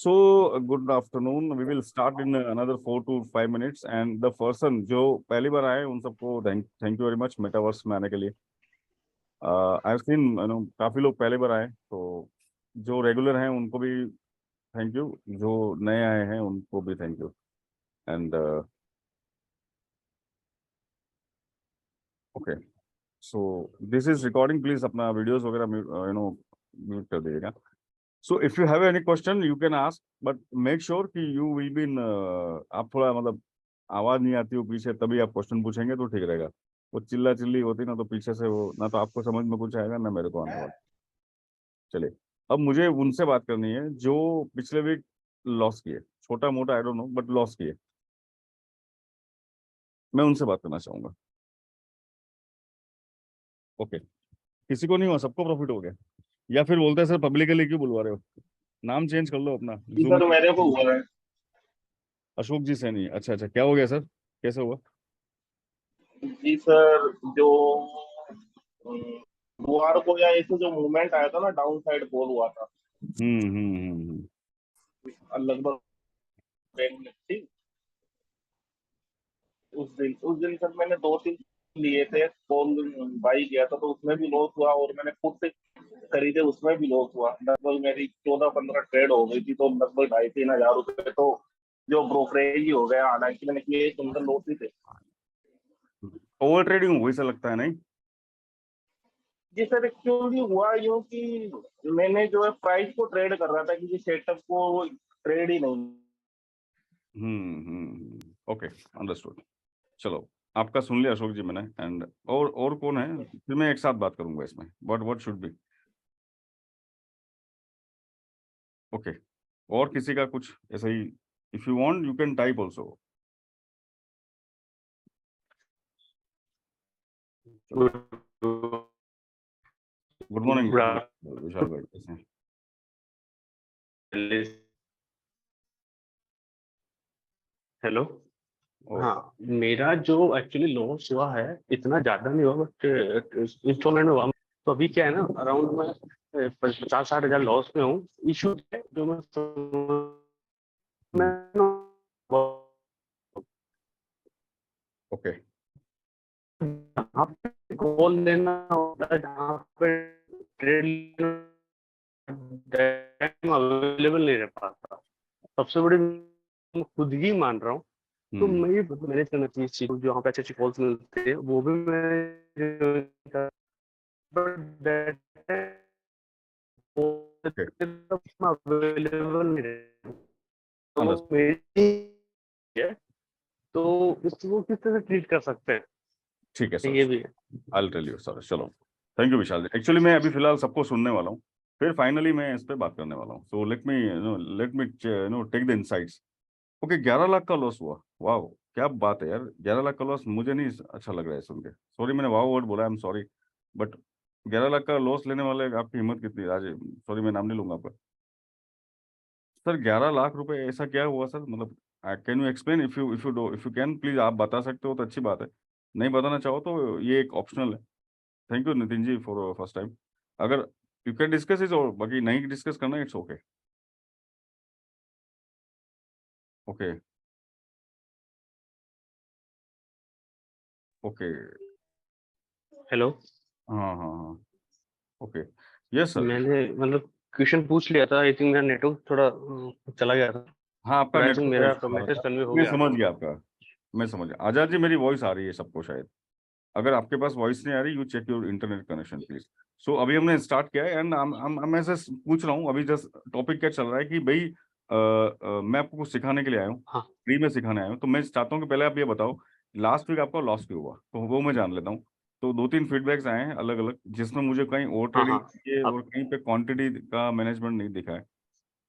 Good afternoon. We will start in another 4 to 5 minutes and the person जो पहली बार आए उन सबको thank you very much metaverse में आने के लिए. आई हैव सीन काफी लोग पहले बार आए, तो जो रेगुलर हैं उनको भी थैंक यू, जो नए आए हैं उनको भी thank you. And okay, so this is recording. Please अपना वीडियोस वगैरह म्यूट कर दीजिएगा. So if you have any question, you can ask, but make sure कि you will be in. आप थोड़ा मतलब आवाज नहीं आती हो पीछे, तभी आप क्वेश्चन पूछेंगे तो ठीक रहेगा. वो चिल्ला चिल्ली होती ना तो पीछे से वो ना तो आपको समझ में कुछ आएगा ना मेरे को आने वाला. चलिए, अब मुझे उनसे बात करनी है जो पिछले वीक लॉस किए, छोटा मोटा I don't know but loss किए. मैं उनसे बात करना चाहूंगा. ओके, किसी को नहीं हुआ, सबको प्रॉफिट हो गया? या फिर बोलते हैं सर पब्लिकली क्यों बुलवा रहे हो, नाम चेंज कर लो अपना. जी जूम. सर, मेरे को हुआ है। अशोक जी सैनी, अच्छा अच्छा, क्या हो गया सर, कैसे हुआ? जी सर, जो गुरुवार को या ऐसे जो मूवमेंट आया था ना, डाउन साइड फॉल हुआ था हम्म. लगभग 10 मिनट थी। उस दिन सर मैंने 2-3 लिए थे, कॉल बाई किया था, तो उसमें भी लॉस हुआ, और मैंने खुद से खरीदे उसमें भी लॉस हुआ। लगभग मेरी 14-15 ट्रेड हो गई थी, तो लगभग 2,500-3,000 रुपए तो जो ब्रोकरेज ही हो गया। हालांकि मैंने किए सुंदर लॉस ही थे। ओवर ट्रेडिंग हुई, सा लगता है नहीं? जी सर, एक्चुअली हुआ यूँ कि मैंने जो है प्राइस को ट्रेड कर रहा था, क्योंकि सेटअप को ट्रेड ही नहीं। Okay, understood. चलो, आपका सुन लिया अशोक जी मैंने. एंड और कौन है? फिर मैं एक साथ बात करूंगा इसमें. What should be. ओके, और किसी का कुछ ऐसा ही? If you want you can type also. Good morning Vishal भाई, कैसे हैं? हेलो. ओ, हाँ, मेरा जो एक्चुअली लॉस हुआ है इतना ज्यादा नहीं हुआ, बट इंस्टॉलमेंट में हुआ. तो अभी क्या है ना, अराउंड में 50-60 हजार लॉस में हूँ. इशू है जो ओके. जहाँ पे कॉल लेना होता है, जहाँ पे ट्रेड अवेलेबल नहीं रह पाता. सबसे बड़ी मैं खुद ही मान रहा हूँ. तो मैं ये मैनेज करना चाहिए इस चीज को. जो वहाँ पे अच्छे अच्छे कॉल्स मिलते हैं वो भी मैं अवेलेबल नहीं रहता. तो अंडरस्टूड. मेरी है, तो इसको किस तरह से ट्रीट कर सकते हैं, ठीक है सर, ये भी है. I will tell you sir. चलो, thank you Vishal ji. Actually मैं अभी फिलहाल सबको सुनने वाला हूँ, फिर फाइनली मैं इस पे बात करने वाला हूँ. So let me take the insights. Okay, 11 lakh का लॉस हुआ. वाह, क्या बात है यार. 11 लाख का लॉस मुझे नहीं अच्छा लग रहा है सुन के. सॉरी, मैंने वाह वर्ड बोला, आई एम सॉरी. बट 11 लाख का लॉस लेने वाले आपकी हिम्मत कितनी आज. सॉरी, मैं नाम नहीं लूंगा आपका. सर 11 लाख रुपए ऐसा क्या हुआ सर, मतलब can you explain? If you can please, आप बता सकते हो तो अच्छी बात है, नहीं बताना चाहो तो ये एक ऑप्शनल है. Thank you Nitin ji for first time. अगर यू कैन डिस्कस इज, और बाकी नहीं डिस्कस करना, it's okay. Okay. Okay. Hello. हाँ हाँ हाँ. ओके. Yes sir. मैंने मतलब क्वेश्चन पूछ लिया था. आई थिंक मेरा नेटवर्क थोड़ा चला गया था. हाँ, आपका बट आई थिंक नेटवर्क मेरा इशू आ रहा मैसेज था. कन्वे हो मैं गया. समझ गया आपका. मैं समझ गया. आजाद जी, मेरी वॉइस आ रही है सबको शायद. अगर आपके पास वॉइस नहीं आ रही, you check your internet connection please. So अभी हमने स्टार्ट किया है एंड मैं से पूछ रहा हूँ अभी. जस्ट टॉपिक क्या चल रहा है कि भाई मैं आपको कुछ सिखाने के लिए आया हूँ, हाँ. फ्री में सिखाने आया हूँ. तो मैं चाहता हूँ कि पहले आप ये बताओ, लास्ट वीक आपका लॉस क्यों हुआ, तो वो मैं जान लेता हूँ. तो 2-3 फीडबैक्स आए हैं अलग अलग, जिसमें मुझे कहीं ओवर हाँ. ट्रेडिंग हाँ. है और अब कहीं पे क्वांटिटी का मैनेजमेंट नहीं दिखा है.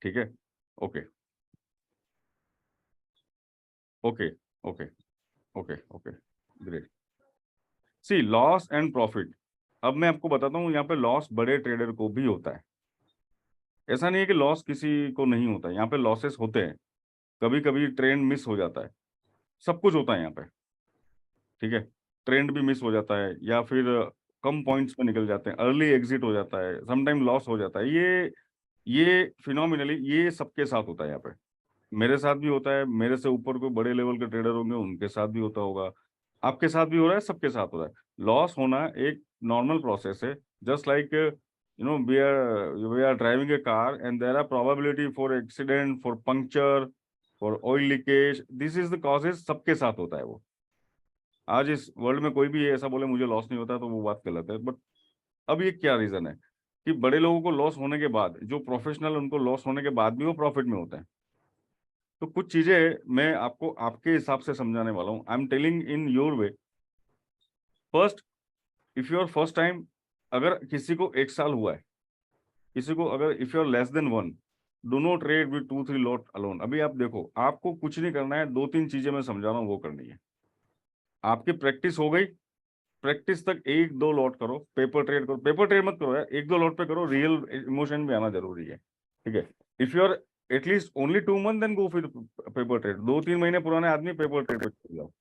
ठीक है. Okay. Okay. Okay. Okay. Okay. Great. See, loss and profit. अब मैं आपको बताता हूँ, यहाँ पे लॉस बड़े ट्रेडर को भी होता है. ऐसा नहीं है कि लॉस किसी को नहीं होता है. यहाँ पे लॉसेस होते हैं, कभी कभी ट्रेंड मिस हो जाता है, सब कुछ होता है यहाँ पे. ठीक है, ट्रेंड भी मिस हो जाता है, या फिर कम पॉइंट्स पे निकल जाते हैं, अर्ली एग्जिट हो जाता है, समटाइम लॉस हो जाता है. ये ये फिनोमिनली ये सबके साथ होता है यहाँ पे, मेरे साथ भी होता है, मेरे से ऊपर कोई बड़े लेवल के ट्रेडर होंगे उनके साथ भी होता होगा, आपके साथ भी हो रहा है, सबके साथ हो रहा है। लॉस होना एक नॉर्मल प्रोसेस है, just like we are driving a car and there are probability for accident, for puncture, for oil leakage, this is the causes, सबके साथ होता है वो। आज इस वर्ल्ड में कोई भी ऐसा बोले मुझे लॉस नहीं होता तो वो बात गलत है। बट अब ये क्या रीजन है कि बड़े लोगों को लॉस होने के बाद, जो प्रोफेशनल उनको लॉस होने के बाद भी वो प्रॉफिट में होते हैं। तो कुछ चीजें मैं आपको आपके हिसाब से समझाने वाला हूँ, I am telling in your way. First, if you are first time, अगर किसी को 1 साल हुआ है, किसी को अगर if you are less than 1, do not trade with 2-3 lot alone. अभी आप देखो, आपको कुछ नहीं करना है, 2-3 चीजें मैं समझा रहा हूँ वो करनी है। आपकी प्रैक्टिस हो गई, प्रैक्टिस तक 1-2 लॉट करो, पेपर ट्रेड करो, पेपर ट्रेड मत करो यार, 1-2 लॉट पे करो, रियल इमोशन भी आना जरूरी है, ठीक है। If you are at least only 2 month, then go फिर पेपर ट्रेड। 2-3 महीने पुराने आदमी पेपर ट्रेड पे चले जाओ।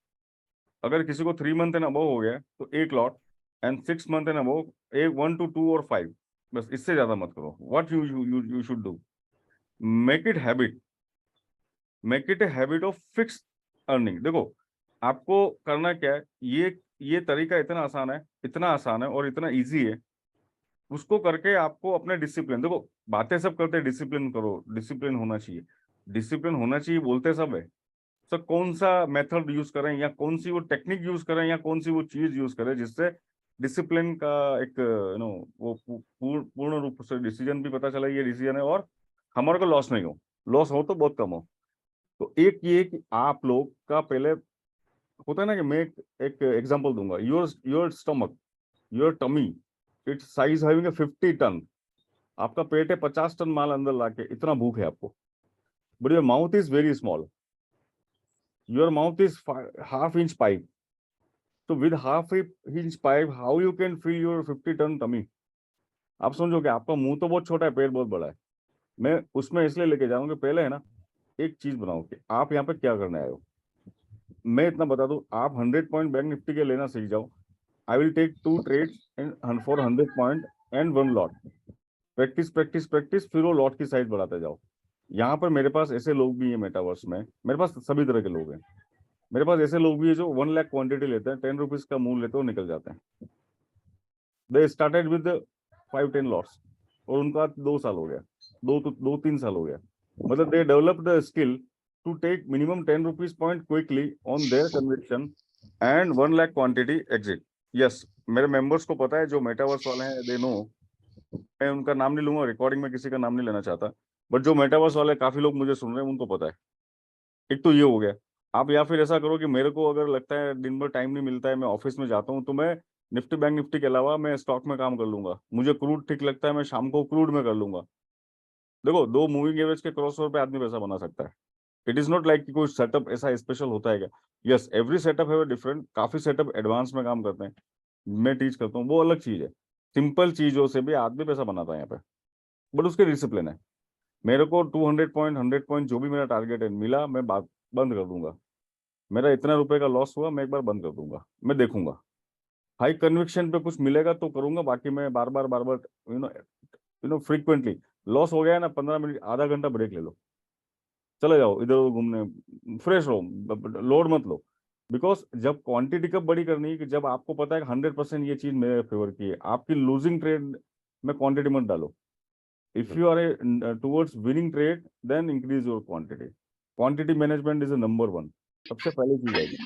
अगर किसी को 3 मंथ एंड अबव हो गया तो 1 lot, and 6 month and above 1 to 2 और 5, बस इससे ज्यादा मत करो। What you should do, make it habit, make it a habit of fix earning. देखो आपको करना क्या है, ये तरीका इतना आसान है, इतना आसान है और इतना इजी है, उसको करके आपको अपने डिसिप्लिन, देखो बातें सब करते हैं डिसिप्लिन करो, डिसिप्लिन होना चाहिए, डिसिप्लिन होना चाहिए बोलते सब है। सर कौन सा मेथड यूज करें, या कौन सी वो टेक्निक यूज करें, या कौन सी वो चीज यूज करें जिससे डिसिप्लिन का एक वो पूर्ण रूप से डिसीजन भी पता चला ये डिसीजन है, और हमारे को लॉस नहीं हो, लॉस हो तो बहुत कम हो। तो एक ये कि आप लोग का पहले होता है ना कि मैं एक एग्जांपल दूंगा, your stomach, your tummy, it's size having a 50 ton, आपका पेट है 50 टन माल अंदर लाके, इतना भूख है आपको, but your mouth is very small, your mouth is half inch pipe. तो with half inch pipe how you can fill your 50 ton tummy? आप समझो कि आपका मुंह तो बहुत छोटा है, पेट बहुत बड़ा है। मैं उसमें इसलिए लेके जाऊंगा, पहले है ना एक चीज बनाओ कि आप यहाँ पे क्या करने आए हो। मैं इतना बता दूं, आप 100 पॉइंट बैंक निफ्टी के लेना सीख जाओ। I will take 2 trades and for 100 point and 1 lot, practice practice practice, फिर वो लॉट की साइज बढ़ाते जाओ। यहाँ पर मेरे पास ऐसे लोग भी हैं मेटावर्स में, मेरे पास सभी तरह के लोग हैं। मेरे पास ऐसे लोग भी हैं जो 1 लाख क्वांटिटी लेते हैं, 10 रुपीज का मूल लेते हैं और निकल जाते हैं। दे स्टार्टेड विद 5-10 लॉट्स, और उनका 2 साल हो गया, 2-3 साल हो गया। मतलब they develop the skill to take minimum 10 rupees point quickly on there conviction and 1 lakh quantity exit. Yes, मेरे मेंबर्स को पता है, जो मेटावर्स वाले हैं दे नो, मैं उनका नाम नहीं लूंगा, रिकॉर्डिंग में किसी का नाम नहीं लेना चाहता, बट जो मेटावर्स वाले काफी लोग मुझे सुन रहे हैं उनको पता है। एक तो ये हो गया। आप या फिर ऐसा करो कि मेरे को अगर लगता है दिन भर टाइम नहीं मिलता है, मैं ऑफिस में जाता हूँ, तो मैं निफ्टी बैंक निफ्टी के अलावा मैं स्टॉक में काम कर लूंगा। मुझे क्रूड ठीक लगता है, मैं शाम को क्रूड में कर लूंगा। देखो 2 मूविंग एवरेज के क्रॉस ओवर पे आदमी पैसा बना सकता है। इट इज नॉट लाइक कि कोई सेटअप ऐसा स्पेशल होता है क्या। यस, एवरी सेटअप है डिफरेंट, काफी सेटअप एडवांस में काम करते हैं, मैं टीच करता हूँ, वो अलग चीज है। सिंपल चीजों से भी आदमी पैसा बनाता है यहाँ पे, बट उसके डिसिप्लिन है। मेरे को 200 पॉइंट 100 पॉइंट जो भी मेरा टारगेट है मिला, मैं बात बंद कर दूंगा। मेरा इतना रुपए का लॉस हुआ, मैं एक बार बंद कर दूंगा, मैं देखूंगा हाई कन्विक्शन पे कुछ मिलेगा तो करूंगा, बाकी मैं बार बार फ्रीक्वेंटली। लॉस हो गया है ना, 15 मिनट आधा घंटा ब्रेक ले लो, चले जाओ इधर उधर घूमने, फ्रेश रहो, लोड मत लो। बिकॉज जब क्वांटिटी कब बड़ी करनी है कि जब आपको पता है कि 100% ये चीज मेरे फेवर की है, आपकी लूजिंग ट्रेड में क्वांटिटी मत डालो। If you are towards winning trade, then increase your quantity. Quantity management is number 1, सबसे पहली चीज आएगी।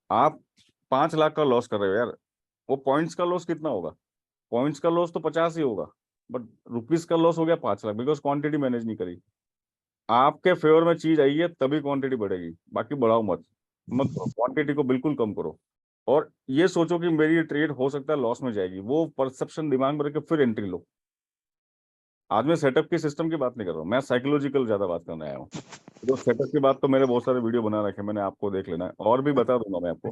आप 5 लाख का लॉस कर रहे हो यार, वो पॉइंट्स का लॉस कितना होगा? पॉइंट्स का लॉस तो 50 ही होगा, बट रुपीज का लॉस हो गया 5 लाख, बिकॉज क्वांटिटी मैनेज नहीं करी। आपके फेवर में चीज आई है तभी क्वांटिटी बढ़ेगी, बाकी बढ़ाओ मत, मत करो, क्वांटिटी को बिल्कुल कम करो। और ये सोचो कि मेरी ट्रेड हो सकता है लॉस में जाएगी, वो परसेप्शन दिमाग में रख के फिर एंट्री लो। आज मैं सेटअप के सिस्टम की बात नहीं कर रहा हूँ, मैं साइकोलॉजिकल ज्यादा बात करने आया हूँ। तो सेटअप की बात तो मेरे बहुत सारे वीडियो बना रखे, मैंने आपको देख लेना है, और भी बता दूंगा मैं आपको।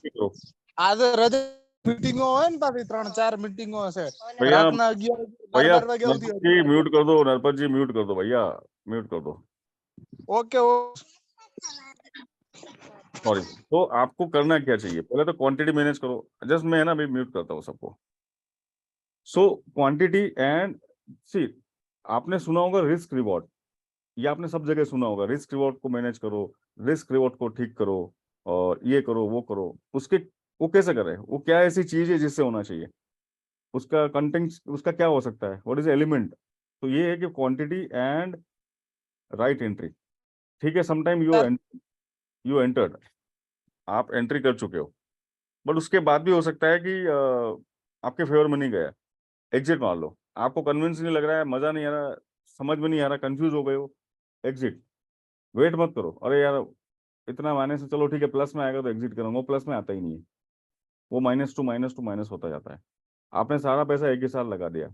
तो આજે રજા મીટિંગો હોય ને પાછી 3-4 મીટિંગો હશે भैया રાતના 11 भैया 12 વાગે આવતી नरपत जी म्यूट कर दो, नरपत जी म्यूट कर दो, भैया म्यूट कर दो, ઓકે सॉरी। तो आपको करना क्या चाहिए, पहले तो क्वांटिटी मैनेज करो। जस्ट मैं है ना अभी म्यूट करता हूँ सबको। सो क्वांटिटी एंड सी, आपने सुना होगा रिस्क रिवॉर्ड, ये आपने सब जगह सुना होगा, रिस्क रिवॉर्ड को मैनेज करो, रिस्क रिवॉर्ड को ठीक करो, और ये करो वो करो। उसके वो कैसे करे, वो क्या ऐसी चीज है जिससे होना चाहिए, उसका कंटेंट उसका क्या हो सकता है, व्हाट इज एलिमेंट। तो ये है कि क्वांटिटी एंड राइट एंट्री। ठीक है, समटाइम यू एंटर्ड, आप एंट्री कर चुके हो, बट उसके बाद भी हो सकता है कि आपके फेवर में नहीं गया, एग्जिट मार लो। आपको कन्विंस नहीं लग रहा है, मजा नहीं आ रहा, समझ में नहीं आ रहा, कंफ्यूज हो गए हो, एग्जिट। वेट मत करो, अरे यार इतना माइनस है, चलो ठीक है प्लस में आएगा तो एग्जिट करूंगा, वो प्लस में आता ही नहीं है, वो minus two minus two minus होता जाता है। आपने सारा पैसा एक ही साल लगा दिया,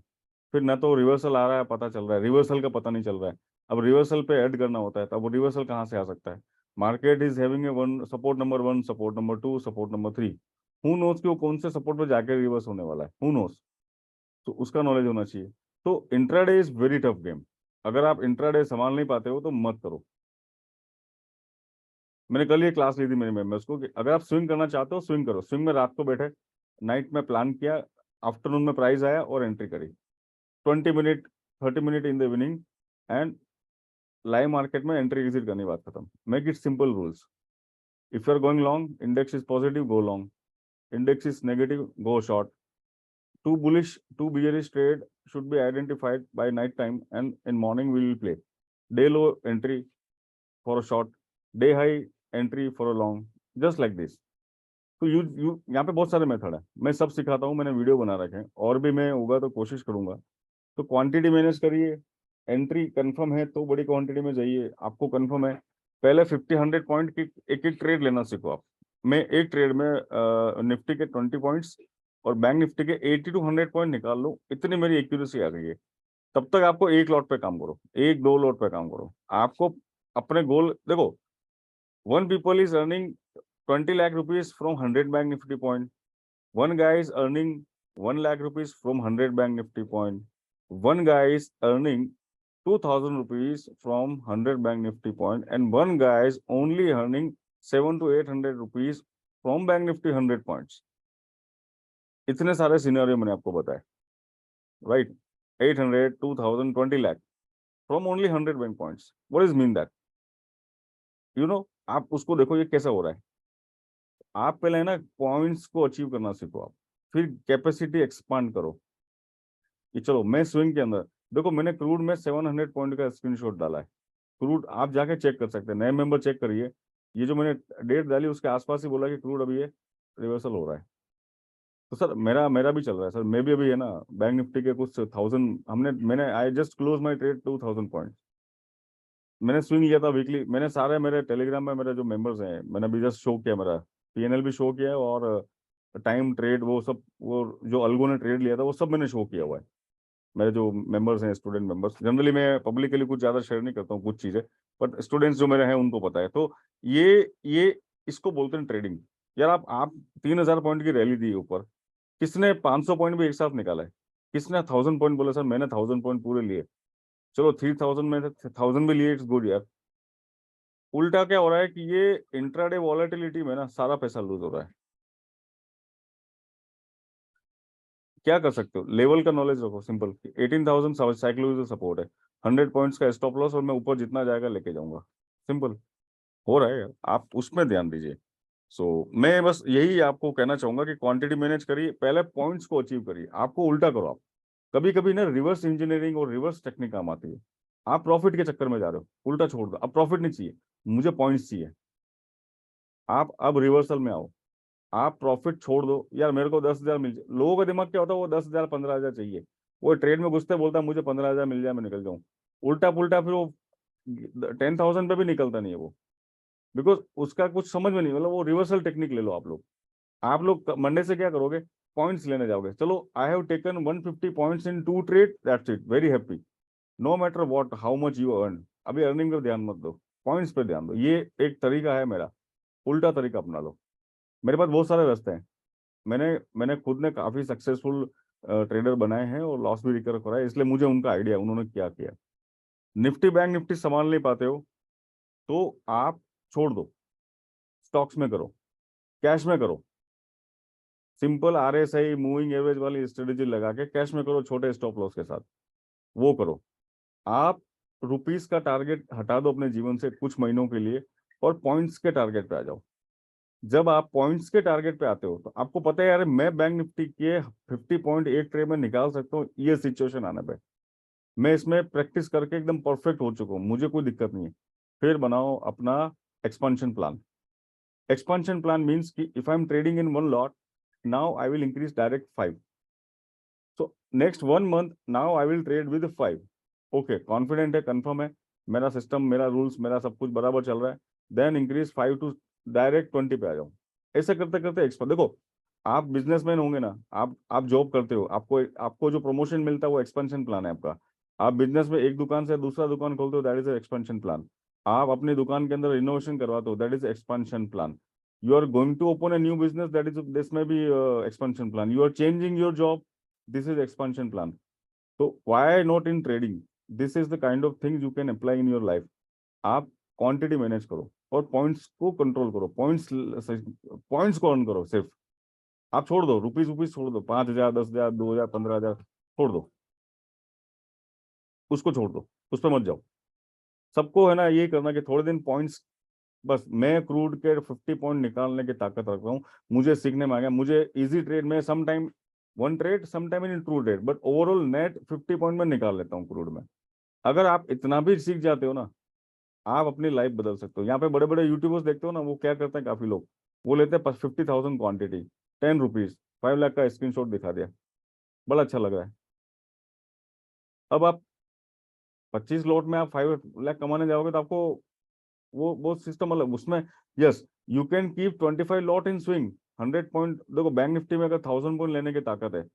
फिर ना तो रिवर्सल आ रहा है पता चल रहा है, रिवर्सल का पता नहीं चल रहा है। अब रिवर्सल पे ऐड करना होता है, तब वो रिवर्सल कहाँ से आ सकता है। Market is having a one support number 1, support number 2, support number 3। Who knows कि वो कौन से सपोर्ट पे जाके रिवर्स होने वाला है, हु नोस। तो उसका नॉलेज होना चाहिए। तो intraday is very tough game. अगर आप इंट्राडे संभाल नहीं पाते हो तो मत करो। मैंने कल ये क्लास ली थी मेरे मेंबर्स को कि अगर आप स्विंग करना चाहते हो स्विंग करो। स्विंग में रात को बैठे, नाइट में प्लान किया, आफ्टरनून में प्राइस आया और एंट्री करी, 20 minute 30 minute in the evening, and live market में एंट्री एग्जिट करनी, बात खत्म। Make it simple rules. If you are going long, index is positive, go long, index is negative, go short. Two bullish, two bearish trade should be identified by night time, and in morning we will play. Day low entry for a short, day high entry for a long, just like this. तो you यहाँ पे बहुत सारे method है, मैं सब सिखाता हूँ, मैंने वीडियो बना रखे हैं, और भी मैं होगा तो कोशिश करूंगा। तो क्वांटिटी मैनेज करिए, एंट्री कंफर्म है तो बड़ी क्वांटिटी में जाइए, आपको कंफर्म है पहले 50-100 पॉइंट की एक एक ट्रेड लेना सीखो आप। मैं एक ट्रेड में निफ्टी के 20 पॉइंट्स और बैंक निफ्टी के 80 to 100 पॉइंट निकाल लो, इतनी मेरी एक्यूरेसी आ गई है। तब तक आपको एक लॉट पे काम करो, एक दो लॉट पे काम करो, आपको अपने गोल देखो। One people is earning 20 lakh rupees from 100 bank nifty point. One guy is earning 1 lakh rupees from 100 bank nifty point. One guy is earning 2000 rupees from 100 bank nifty point, and one guy is only earning 7 to 800 rupees from bank nifty 100 points. इतने सारे scenario मैंने आपको बताया, right. 800, 2000, 20 lakh from only 100 bank points. What does mean that? You know, आप उसको देखो ये कैसा हो रहा है। आप पहले है ना पॉइंट्स को अचीव करना सीखो आप, फिर कैपेसिटी एक्सपांड करो। कि चलो मैं स्विंग के अंदर देखो, मैंने क्रूड में 700 पॉइंट का स्क्रीनशॉट डाला है। क्रूड आप जाके चेक कर सकते हैं, नए मेंबर चेक करिए, ये जो मैंने डेट डाली उसके आसपास ही बोला कि क्रूड अभी ये रिवर्सल हो रहा है। तो सर मेरा मेरा भी चल रहा है सर, मैं भी अभी है ना बैंक निफ्टी के कुछ 1000 मैंने I just close my trade 2000 point. मैंने स्विंग लिया था वीकली, मैंने सारे मेरे टेलीग्राम में मेरे जो मेंबर्स हैं, मैंने अभी जस्ट शो किया, मेरा पीएनएल भी शो किया है, और टाइम ट्रेड वो सब, वो जो अलगो ने ट्रेड लिया था वो सब मैंने शो किया हुआ है। मेरे जो मेंबर्स हैं, स्टूडेंट मेंबर्स, जनरली मैं पब्लिकली कुछ ज़्यादा शेयर नहीं करता हूँ कुछ चीज़ें, बट स्टूडेंट्स जो मेरे हैं उनको पता है। तो ये इसको बोलते हैं ट्रेडिंग। यार आप 3000 पॉइंट की रैली दी ऊपर, किसने 500 पॉइंट भी एक साथ निकाला है, किसने 1000 पॉइंट बोला सर मैंने 1000 पॉइंट पूरे लिए, चलो 3000 में 1000 भी लिए, इट्स गुड यार। उल्टा क्या हो रहा है कि ये इंट्राडे वॉलेटिलिटी में ना सारा पैसा लूज हो रहा है। क्या कर सकते हो, लेवल का नॉलेज रखो, सिंपल। 18,000 साइक्लोइड सपोर्ट है, 100 पॉइंट्स का स्टॉप लॉस, और मैं ऊपर जितना जाएगा लेके जाऊंगा, सिंपल। हो रहा है यार, आप उसमें ध्यान दीजिए। मैं बस यही आपको कहना चाहूंगा कि क्वांटिटी मैनेज करिए, पहले पॉइंट्स को अचीव करिए। आपको उल्टा करो, आप कभी कभी ना रिवर्स इंजीनियरिंग और रिवर्स टेक्निक काम आती है। आप प्रॉफिट के चक्कर में जा रहे हो, उल्टा छोड़ दो, अब प्रॉफिट नहीं चाहिए, मुझे पॉइंट्स चाहिए। आप अब रिवर्सल में आओ, आप प्रॉफिट छोड़ दो, यार मेरे को 10,000 मिल जाए। लोगों का दिमाग क्या होता है, वो 10,000 15,000 चाहिए, वो ट्रेड में घुसते बोलता है मुझे 15,000 मिल जाए मैं निकल जाऊं। उल्टा पुल्टा फिर वो 10,000 पे भी निकलता नहीं है वो, बिकॉज उसका कुछ समझ में नहीं, मतलब वो रिवर्सल टेक्निक ले लो आप लोग मंडे से क्या करोगे, पॉइंट्स लेने जाओगे। चलो I have taken 150 points in 2 trade, that's it, very happy, no matter what how much you earn. अभी अर्निंग पर ध्यान मत दो, पॉइंट्स पे ध्यान दो। ये एक तरीका है मेरा, उल्टा तरीका अपना लो। मेरे पास बहुत सारे रास्ते हैं, मैंने मैंने खुद ने काफी सक्सेसफुल ट्रेडर बनाए हैं और लॉस भी रिकवर करा है, इसलिए मुझे उनका आइडिया, उन्होंने क्या किया। निफ्टी बैंक निफ्टी संभाल नहीं पाते हो तो आप छोड़ दो, स्टॉक्स में करो, कैश में करो, सिंपल आरएसआई मूविंग एवरेज वाली स्ट्रेटेजी लगा के कैश में करो, छोटे स्टॉप लॉस के साथ, वो करो। आप रुपीस का टारगेट हटा दो अपने जीवन से कुछ महीनों के लिए और पॉइंट्स के टारगेट पे आ जाओ। जब आप पॉइंट्स के टारगेट पे आते हो तो आपको पता है यार मैं बैंक निफ्टी के 50 पॉइंट एक ट्रेड में निकाल सकता हूँ, ये सिचुएशन आने पे मैं इसमें प्रैक्टिस करके एकदम परफेक्ट हो चुका हूँ, मुझे कोई दिक्कत नहीं है। फिर बनाओ अपना expansion plan. Expansion plan means कि if I am trading in 1 lot, now I will increase direct 5, so next 1 month now I will trade with 5। Okay, confident है, कंफर्म है, मेरा सिस्टम, मेरा रूल्स, मेरा सब कुछ बराबर चल रहा है, देन इंक्रीज 5 टू डायरेक्ट 20 पे आ जाओ। ऐसे करते करते एक्सपर्ट, देखो आप बिजनेसमैन होंगे ना, आप जॉब करते हो, आपको आपको जो प्रमोशन मिलता है वो एक्सपेंशन प्लान है आपका। आप बिजनेस में एक दुकान से दूसरा दुकान खोलते हो, दैट इज एक्सपेंशन प्लान। आप अपनी दुकान के अंदर इनोवेशन करवाते हो, that is expansion plan. You are going to open a new business, that is this में भी expansion plan. You are changing your job, this is expansion plan. So why not in trading? This is the kind of things you can apply in your life. आप quantity manage करो और points को control करो, points को earn करो। सिर्फ आप छोड़ दो रुपीज छोड़ दो, 5,000, 10,000, 2,000, 15,000 छोड़ दो, उसको छोड़ दो, उस पर मत जाओ। सबको है ना ये करना कि थोड़े दिन पॉइंट्स, बस मैं क्रूड के 50 पॉइंट निकालने की ताकत रखता हूँ, मुझे सीखने में आ गया। मुझे इजी ट्रेड में some time 1 trade, some time in true trade, but overall net 50 point में निकाल लेता हूँ क्रूड में। अगर आप इतना भी सीख जाते हो ना, आप अपनी लाइफ बदल सकते हो। यहाँ पे बड़े बड़े यूट्यूबर्स देखते हो ना, वो क्या करते हैं, काफी लोग वो लेते हैं 50,000 क्वांटिटी, 10 रुपीज, 5 लाख का स्क्रीनशॉट दिखा दिया, बड़ा अच्छा लग रहा है। अब आप 25 लॉट में आप 5 लाख कमाने जाओगे तो आपको वो सिस्टम अलग उसमें। Yes, you can keep 25 lot in swing 100 point. देखो बैंक निफ्टी में अगर 1000 पॉइंट लेने की ताकत है,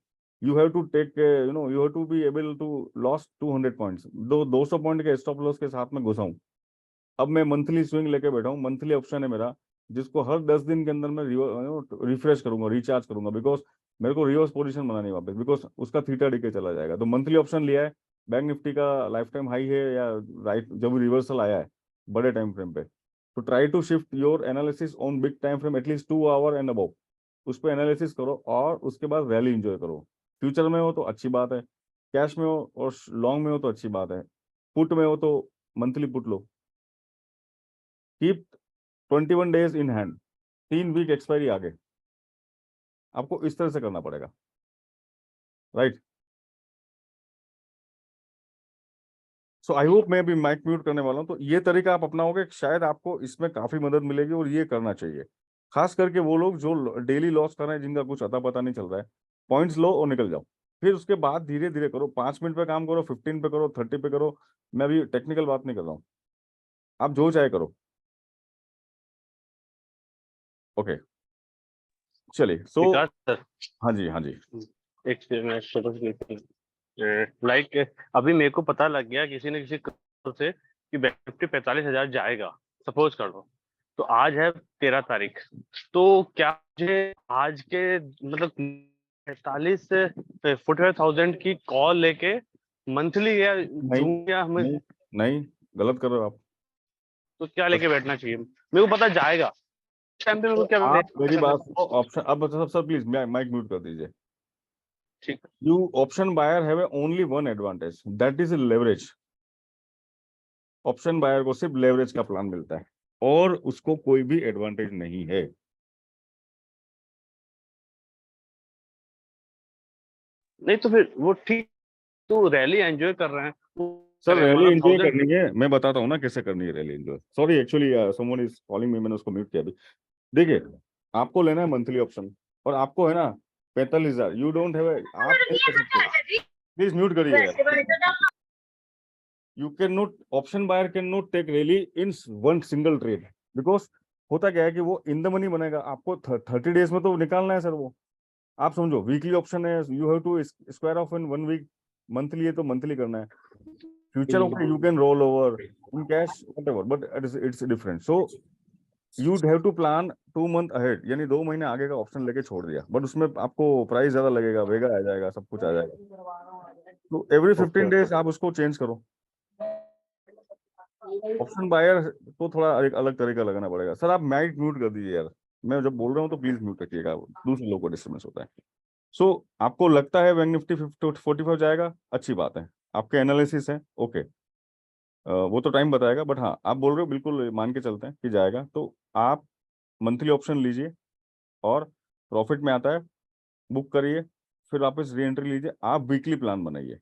you have to take, you have to be able to loss 200 points. 200 point के स्टॉप लॉस के साथ में घुसा हूं। अब मैं मंथली स्विंग लेके बैठा हूँ, मंथली ऑप्शन है मेरा, जिसको हर 10 दिन के अंदर मैं रिफ्रेश करूंगा, रिचार्ज करूंगा, बिकॉज मेरे को रिवर्स पोजीशन बनानी है वापस, बिकॉज उसका थीटा डीके चला जाएगा। तो मंथली ऑप्शन लिया है, बैंक निफ्टी का लाइफ टाइम हाई है या राइट जब रिवर्सल आया है बड़े टाइम फ्रेम पे, तो try to shift your analysis on big time frame at least 2 hour and above. उस पर एनालिसिस करो और उसके बाद रैली एंजॉय करो। फ्यूचर में हो तो अच्छी बात है, कैश में हो और लॉन्ग में हो तो अच्छी बात है, पुट में हो तो मंथली पुट लो। Keep 21 days in hand, 3 week expiry आगे, आपको इस तरह से करना पड़ेगा, राइट। सो आई होप मैं अभी माइक म्यूट करने वाला हूँ, तो ये तरीका आप अपनाओगे, शायद आपको इसमें काफी मदद मिलेगी और ये करना चाहिए। खास करके वो लोग जो डेली लॉस कर रहे हैं, जिनका कुछ अता पता नहीं चल रहा है, पॉइंट्स लो और निकल जाओ। फिर उसके बाद धीरे धीरे करो, 5 मिनट पे काम करो, 15 पे करो, 30 पे करो। मैं अभी टेक्निकल बात नहीं कर रहा हूँ, आप जो चाहे करो। ओके, चलिए। सो विकास सर, हाँ जी, हाँ जी, एक मैं लाइक अभी मेरे को पता लग गया किसी न किसी करोड़ से कि बैंक निफ्टी 45,000 जाएगा, सपोज कर लो। तो आज है 13 तारीख, तो क्या मुझे आज के मतलब 45,000 की कॉल लेके मंथली या जून या हमें नहीं नहीं, गलत कर रहे हो आप। तो क्या लेके बैठना चाहिए? मेरे को पता जाएगा टाइम पे, मेरे को क्या आप मेरी करना बात ऑप्शन, अब सब सर प्लीज माइक म्यूट कर दीजिए। ठीक है। You option buyer have only one advantage, that is leverage. Option buyer को सिर्फ लेवरेज का प्लान मिलता है और उसको कोई भी एडवांटेज नहीं है। नहीं तो फिर वो ठीक, तो रैली एंजॉय कर रहे हैं सर रैली मतलब एंजॉय 1000। करनी है, मैं बताता हूँ ना कैसे करनी है rally enjoy. Sorry actually someone is calling me, मैंने उसको म्यूट किया अभी। देखिए, आपको लेना है मंथली ऑप्शन और आपको है ना 45,000, यू डोंट हैव, आप नहीं कर सकते, प्लीज म्यूट करिए यार। You can not, option buyer can not take rally in one single trade, because होता क्या है कि वो इन द मनी बनेगा, आपको 30 डेज में तो निकालना है सर वो। आप समझो, वीकली ऑप्शन है, you have to square off in 1 week, monthly है तो मंथली करना है, future okay you can roll over in cash whatever, but it's different. So you have to plan 2 month ahead, यानी 2 महीने आगे का ऑप्शन लेके छोड़ दिया, बट उसमें आपको प्राइस ज्यादा लगेगा, वेगा आ जाएगा, सब कुछ आ जाएगा। तो एवरी 15 डेज आप उसको चेंज करो। ऑप्शन बायर को थोड़ा एक अलग तरीका लगाना पड़ेगा। सर आप माइक म्यूट कर दीजिए यार, मैं जब बोल रहा हूँ तो प्लीज म्यूट रखिएगा, दूसरे लोगों को डिस्टर्बेंस होता है। सो आपको लगता है बैंक निफ्टी 45 जाएगा, अच्छी बात है, आपके एनालिसिस है, ओके। वो तो टाइम बताएगा, बट हाँ आप बोल रहे हो बिल्कुल मान के चलते हैं कि जाएगा। तो आप मंथली ऑप्शन लीजिए और प्रॉफिट में आता है बुक करिए, फिर वापस री एंट्री लीजिए। आप वीकली प्लान बनाइए।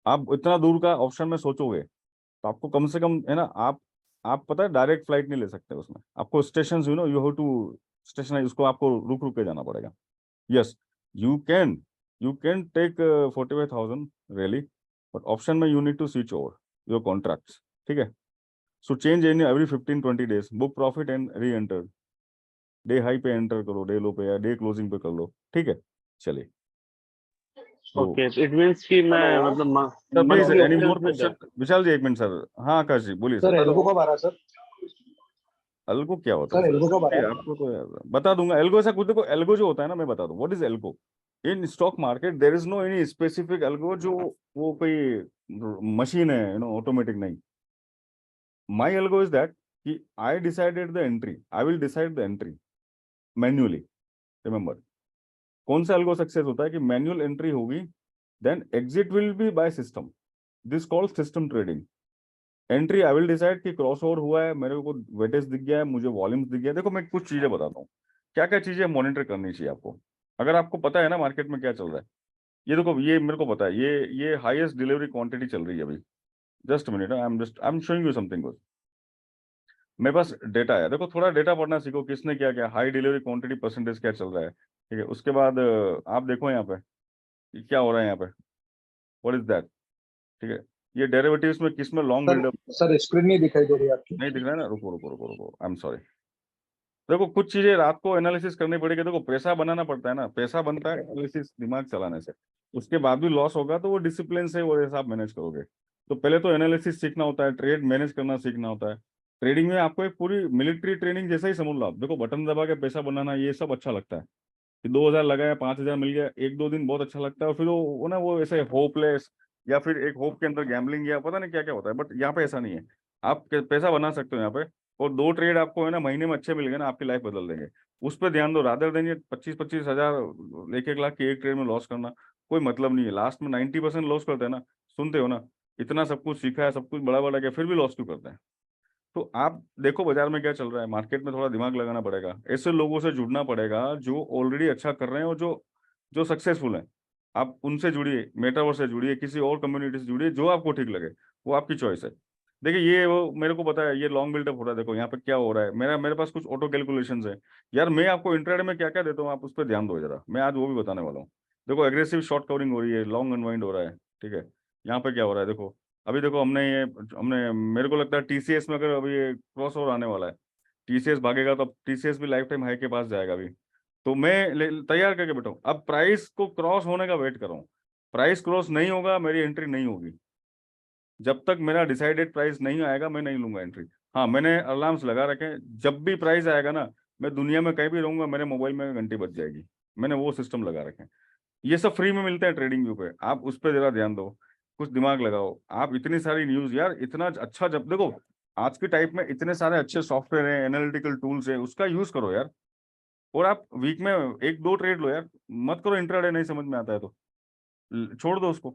आप इतना दूर का ऑप्शन में सोचोगे तो आपको कम से कम है ना, आप पता है डायरेक्ट फ्लाइट नहीं ले सकते उसमें, आपको station you have to station, उसको आपको रुक रुक के जाना पड़ेगा। Yes, you can you can take 45,000 really, but option में you need to switch over your contracts. ठीक है, so change in every 15-20 days, book profit and reenter. Day high पे एंटर करो, डे लो पे या day closing पे कर लो। ठीक है, चलिए। तो ओके, इट मीन्स कि मैं हेलो मतलब sir please monthly any more options में क्वेश्चन? जाऊँ। विशाल जी एक मिनट सर। हाँ आकाश जी बोलिए सर सर। एल्गो कब आ रहा है सर? एल्गो क्या होता है सर सर? एल्गो कब आ ये रहा है? आपको तो यार बता दूंगा। एल्गो ऐसा कुछ, देखो एल्गो जो होता है ना, मैं बता दूं what is algo. In stock market there is no any specific algo जो वो कोई मशीन है ऑटोमेटिक नहीं। माई एल्गो इज दैट कि I decided the entry, I will decide the entry manually. Remember, कौन सा एल्गो सक्सेस होता है कि मैन्युअल एंट्री होगी, then exit will be by system. This called system trading. Entry I will decide कि cross over हुआ है, मेरे को वेटेज दिख गया है, मुझे वॉल्यूम्स दिख गया है। देखो मैं कुछ चीजें बताता हूँ क्या क्या चीजें मॉनिटर करनी चाहिए आपको। अगर आपको पता है ना मार्केट में क्या चल रहा है, ये देखो ये मेरे को पता है, ये हाईएस्ट डिलीवरी क्वांटिटी चल रही है अभी। Just minute, I am showing you something good. मेरे पास डेटा है, देखो थोड़ा डेटा पढ़ना सीखो, किसने क्या क्या हाई डिलीवरी क्वांटिटी परसेंटेज क्या चल रहा है। ठीक है, उसके बाद आप देखो यहाँ पे कि क्या हो रहा है यहाँ पे, व्हाट इज दैट। ठीक है, ये डेरिवेटिव्स में किस में long sir buildup. Sir screen नहीं दिखाई दे रही है आपकी। नहीं दिख रहा है ना, रुको रुको रुको रुको, आई एम सॉरी। देखो कुछ चीजें रात को एनालिसिस करनी पड़ेगी। देखो पैसा बनाना पड़ता है ना, पैसा बनता है एनालिसिस दिमाग चलाने से। उसके बाद भी लॉस होगा तो वो डिसिप्लिन से वो हिसाब मैनेज करोगे। तो पहले तो एनालिसिस सीखना होता है, ट्रेड मैनेज करना सीखना होता है। ट्रेडिंग में आपको एक पूरी मिलिट्री ट्रेनिंग जैसा ही समझ लो आप। देखो बटन दबा के पैसा बनाना ये सब अच्छा लगता है कि 2,000 लगाया 5,000 मिल गया, एक दो दिन बहुत अच्छा लगता है, और फिर वो ना वो ऐसे होपलेस या फिर एक होप के अंदर गैम्बलिंग या पता नहीं क्या क्या होता है। बट यहाँ पे ऐसा नहीं है, आप पैसा बना सकते हो यहाँ पे। और दो ट्रेड आपको है ना महीने में अच्छे मिल गए ना, आपकी लाइफ बदल देंगे। उस पर ध्यान दो, रादर देन ये 25-25 हजार 1-1 लाख की एक ट्रेड में लॉस करना कोई मतलब नहीं है। लास्ट में 90% लॉस करते हैं ना, सुनते हो ना, इतना सब कुछ सीखा है, सब कुछ बड़ा बड़ा किया, फिर भी लॉस क्यों करते हैं। तो आप देखो बाजार में क्या चल रहा है, मार्केट में थोड़ा दिमाग लगाना पड़ेगा, ऐसे लोगों से जुड़ना पड़ेगा जो ऑलरेडी अच्छा कर रहे हैं और जो जो सक्सेसफुल हैं। आप उनसे जुड़िए, मेटावर्स से जुड़िए, किसी और कम्युनिटी से जुड़िए, जो आपको ठीक लगे, वो आपकी चॉइस है। देखिए ये वो मेरे को पता है ये लॉन्ग बिल्डअप हो रहा है, देखो यहाँ पे क्या हो रहा है, मेरे पास कुछ ऑटो कैलकुलेशंस है। यार मैं आपको इंट्राडे में क्या क्या देता हूँ, आप उस पर ध्यान दो जरा, मैं आज वो भी बताने वाला हूँ। देखो एग्रेसिव शॉर्ट कवरिंग हो रही है, लॉन्ग अनवाइंड हो रहा है। ठीक है, यहाँ पे क्या हो रहा है देखो, अभी देखो हमने मेरे को लगता है टीसीएस में अगर अभी ये क्रॉस ओवर आने वाला है, टीसीएस भागेगा तो टीसीएस भी लाइफ टाइम हाई के पास जाएगा अभी। तो मैं तैयार करके बैठा हूँ, अब प्राइस को क्रॉस होने का वेट कर रहा हूँ। प्राइस क्रॉस नहीं होगा मेरी एंट्री नहीं होगी। जब तक मेरा डिसाइडेड प्राइस नहीं आएगा मैं नहीं लूंगा एंट्री। हाँ मैंने अलार्म्स लगा रखे हैं, जब भी प्राइस आएगा ना, मैं दुनिया में कहीं भी रहूंगा मेरे मोबाइल में घंटी बज जाएगी। मैंने वो सिस्टम लगा रखे हैं। ये सब फ्री में मिलते हैं ट्रेडिंग व्यू पे, आप उस पर जरा ध्यान दो, कुछ दिमाग लगाओ। आप इतनी सारी न्यूज यार, इतना अच्छा, जब देखो आज की टाइप में इतने सारे अच्छे सॉफ्टवेयर हैं, एनालिटिकल टूल्स हैं, उसका यूज करो यार। और आप वीक में एक दो ट्रेड लो यार, मत करो इंट्राडे, नहीं समझ में आता है तो छोड़ दो उसको।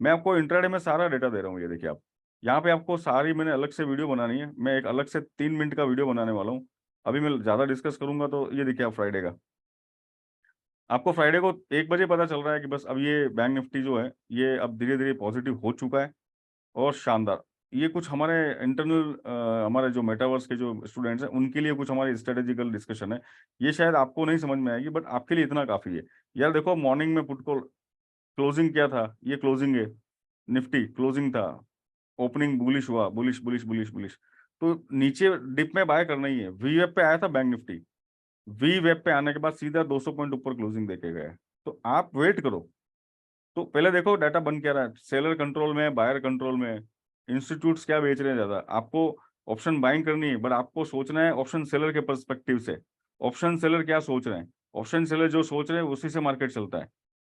मैं आपको इंट्राडे में सारा डेटा दे रहा हूँ, ये देखिए आप, यहाँ पे आपको सारी मैंने अलग से वीडियो बनानी है, मैं एक अलग से 3 मिनट का वीडियो बनाने वाला हूँ। अभी मैं ज्यादा डिस्कस करूंगा तो ये देखिए आप फ्राइडे का, आपको फ्राइडे को 1 बजे पता चल रहा है कि बस अब ये बैंक निफ्टी जो है ये अब धीरे धीरे पॉजिटिव हो चुका है। और शानदार, ये कुछ हमारे इंटरनल हमारे जो मेटावर्स के जो स्टूडेंट्स हैं उनके लिए कुछ हमारी स्ट्रेटेजिकल डिस्कशन है। ये शायद आपको नहीं समझ में आएगी बट आपके लिए इतना काफी है। यार देखो मॉर्निंग में पुट को क्लोजिंग क्या था, ये क्लोजिंग है, निफ्टी क्लोजिंग था, ओपनिंग बुलिश हुआ, बुलिश बुलिश बुलिश बुलिश। तो नीचे डिप में बाय करना ही है। वी वेब पे आया था बैंक निफ्टी, वी वेब पे आने के बाद सीधा 200 पॉइंट ऊपर क्लोजिंग देके गए। तो आप वेट करो, तो पहले देखो डाटा बन क्या रहा है, सेलर कंट्रोल में है, बायर कंट्रोल में है, इंस्टीट्यूट्स क्या बेच रहे हैं ज्यादा। आपको ऑप्शन बाइंग करनी है बट आपको सोचना है ऑप्शन सेलर के पर्सपेक्टिव से। ऑप्शन सेलर क्या सोच रहे हैं, ऑप्शन सेलर जो सोच रहे हैं उसी से मार्केट चलता है।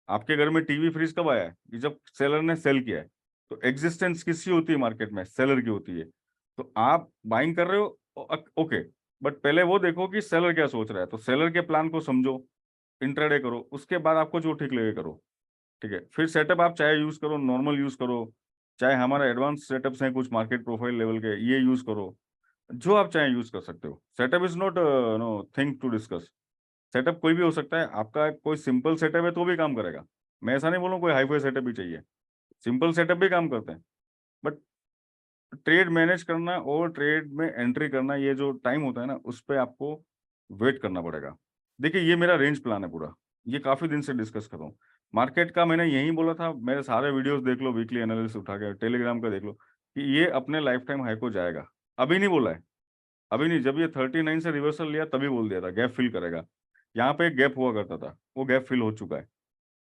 आपके घर में टीवी फ्रिज कब आया है कि जब सेलर ने सेल किया है। तो एग्जिस्टेंस किसकी होती है मार्केट में, सेलर की होती है। तो आप बाइंग कर रहे हो ओके, बट पहले वो देखो कि सेलर क्या सोच रहा है, तो सेलर के प्लान को समझो, इंट्राडे करो, उसके बाद आपको जो ठीक लगे करो। ठीक है, फिर सेटअप आप चाहे यूज करो, नॉर्मल यूज करो, चाहे हमारा एडवांस सेटअप्स हैं कुछ मार्केट प्रोफाइल लेवल के, ये यूज करो, जो आप चाहें यूज कर सकते हो। Setup is not no thing to discuss. Setup कोई भी हो सकता है, आपका कोई सिंपल सेटअप है तो भी काम करेगा। मैं ऐसा नहीं बोलूँ कोई हाईफाई सेटअप ही चाहिए, सिंपल सेटअप भी काम करते हैं। बट ट्रेड मैनेज करना और ट्रेड में एंट्री करना, ये जो टाइम होता है ना, उस पे आपको वेट करना पड़ेगा। देखिए ये मेरा रेंज प्लान है पूरा, ये काफ़ी दिन से डिस्कस कर रहा हूँ। मार्केट का मैंने यही बोला था, मेरे सारे वीडियोस देख लो, वीकली एनालिसिस उठा के टेलीग्राम का देख लो, कि ये अपने लाइफ टाइम हाई को जाएगा। अभी नहीं बोला है, अभी नहीं, जब ये 39 से रिवर्सल लिया तभी बोल दिया था गैप फिल करेगा। यहाँ पे एक गैप हुआ करता था, वो गैप फिल हो चुका है।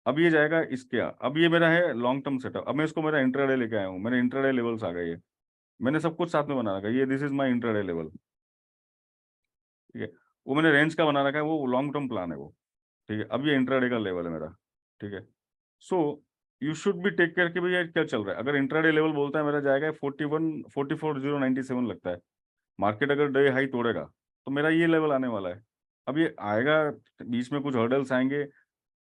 अब ये जाएगा इसके, अब ये मेरा है लॉन्ग टर्म सेटअप। अब मैं इसको मेरा इंट्राडे लेके आया हूँ, मेरे इंट्राडे लेवल्स आ गए ये, मैंने सब कुछ साथ में बना रखा है। ये this is my intraday level, ठीक है। वो मैंने रेंज का बना रखा है, वो लॉन्ग टर्म प्लान है वो, ठीक है। अब ये इंट्राडे का लेवल है मेरा, ठीक है। So you should be take care कि भैया क्या चल रहा है। अगर इंट्राडे लेवल बोलता है मेरा जाएगा 44,097 लगता है, मार्केट अगर डे हाई तोड़ेगा तो मेरा ये लेवल आने वाला है। अब ये आएगा, बीच में कुछ हर्डल्स आएंगे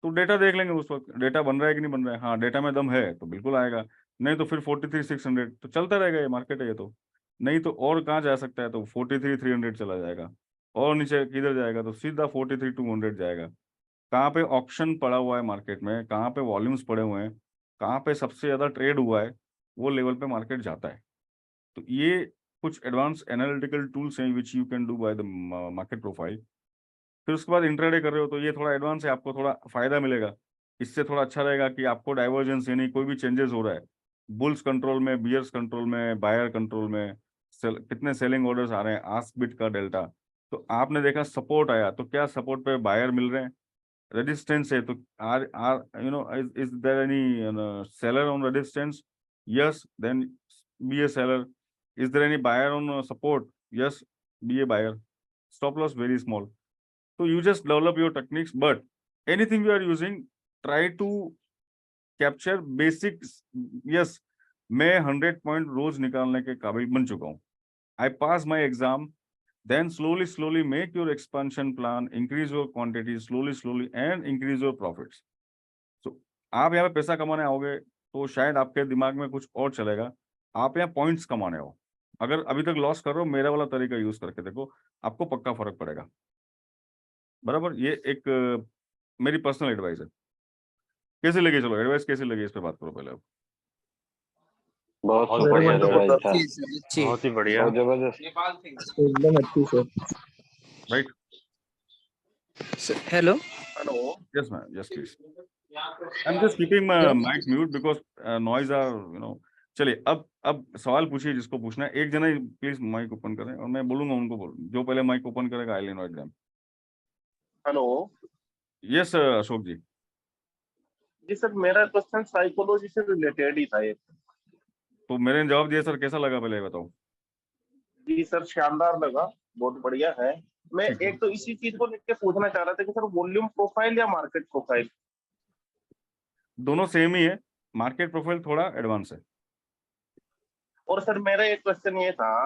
तो डेटा देख लेंगे उस वक्त, डेटा बन रहा है कि नहीं बन रहा है। हाँ डेटा में दम है तो बिल्कुल आएगा, नहीं तो फिर 43,600 तो चलता रहेगा, ये मार्केट है ये तो। नहीं तो और कहाँ जा सकता है, तो 43,300 चला जाएगा, और नीचे किधर जाएगा तो सीधा 43,200 जाएगा। कहाँ पे ऑक्शन पड़ा हुआ है मार्केट में, कहाँ पे वॉल्यूम्स पड़े हुए हैं, कहाँ पे सबसे ज़्यादा ट्रेड हुआ है, वो लेवल पे मार्केट जाता है। तो ये कुछ एडवांस एनालिटिकल टूल्स हैं which you can do by the market profile. फिर उसके बाद इंट्राडे कर रहे हो तो ये थोड़ा एडवांस है, आपको थोड़ा फायदा मिलेगा। इससे थोड़ा अच्छा रहेगा कि आपको डाइवर्जेंस, यानी कोई भी चेंजेस हो रहा है, बुल्स कंट्रोल में, बियर्स कंट्रोल में, बायर कंट्रोल में, कितने सेलिंग ऑर्डर्स आ रहे हैं, आस्क बिट का डेल्टा। तो आपने देखा सपोर्ट आया तो क्या सपोर्ट पे बायर मिल रहे हैं, रेजिस्टेंस है तो are are you know is there any seller on resistance, yes then be a seller. Is there any buyer on support, yes be a buyer. Stop loss very small. So you just develop your techniques, but anything you are using, try to capture basics. Yes, मैं 100 point रोज निकालने के काबिल बन चुका हूँ। I pass my exam, then slowly make your expansion plan, increase your quantity slowly and increase your profits. So आप यहाँ पे पैसा कमाने आओगे तो शायद आपके दिमाग में कुछ और चलेगा, आप यहाँ पॉइंट्स कमाने हो। अगर अभी तक लॉस कर रहे हो, मेरा वाला तरीका यूज करके देखो, आपको पक्का फर्क पड़ेगा। बराबर, ये एक मेरी पर्सनल एडवाइस है। कैसे लगी, चलो एडवाइस कैसे लगी, इस पे बात करो पहले आप। बहुत Very बढ़िया wonderful, एडवाइस था, अच्छी सर, अच्छी। बहुत ही बढ़िया। बहुत जबरदस्त। एकदम अच्छी sir. Right, hello. Hello. Yes ma'am, yes please. I am just keeping mic mute because noise are चलिए अब सवाल पूछिए जिसको पूछना है। एक जना प्लीज माइक ओपन करें और मैं बोलूंगा उनको, जो पहले माइक ओपन करेगा I invite them. Hello. Yes Ashok ji. जी सर, मेरा क्वेश्चन साइकोलॉजी से रिलेटेड ही था एक। तो मैंने जवाब दिया सर, कैसा लगा पहले ये बताओ। जी सर, शानदार लगा, बहुत बढ़िया है। मैं ठीक है, एक तो इसी चीज को लेकर पूछना चाह रहा था कि सर वॉल्यूम प्रोफाइल या मार्केट प्रोफाइल? दोनों सेम ही है, मार्केट प्रोफाइल थोड़ा एडवांस है। और सर मेरा एक क्वेश्चन ये था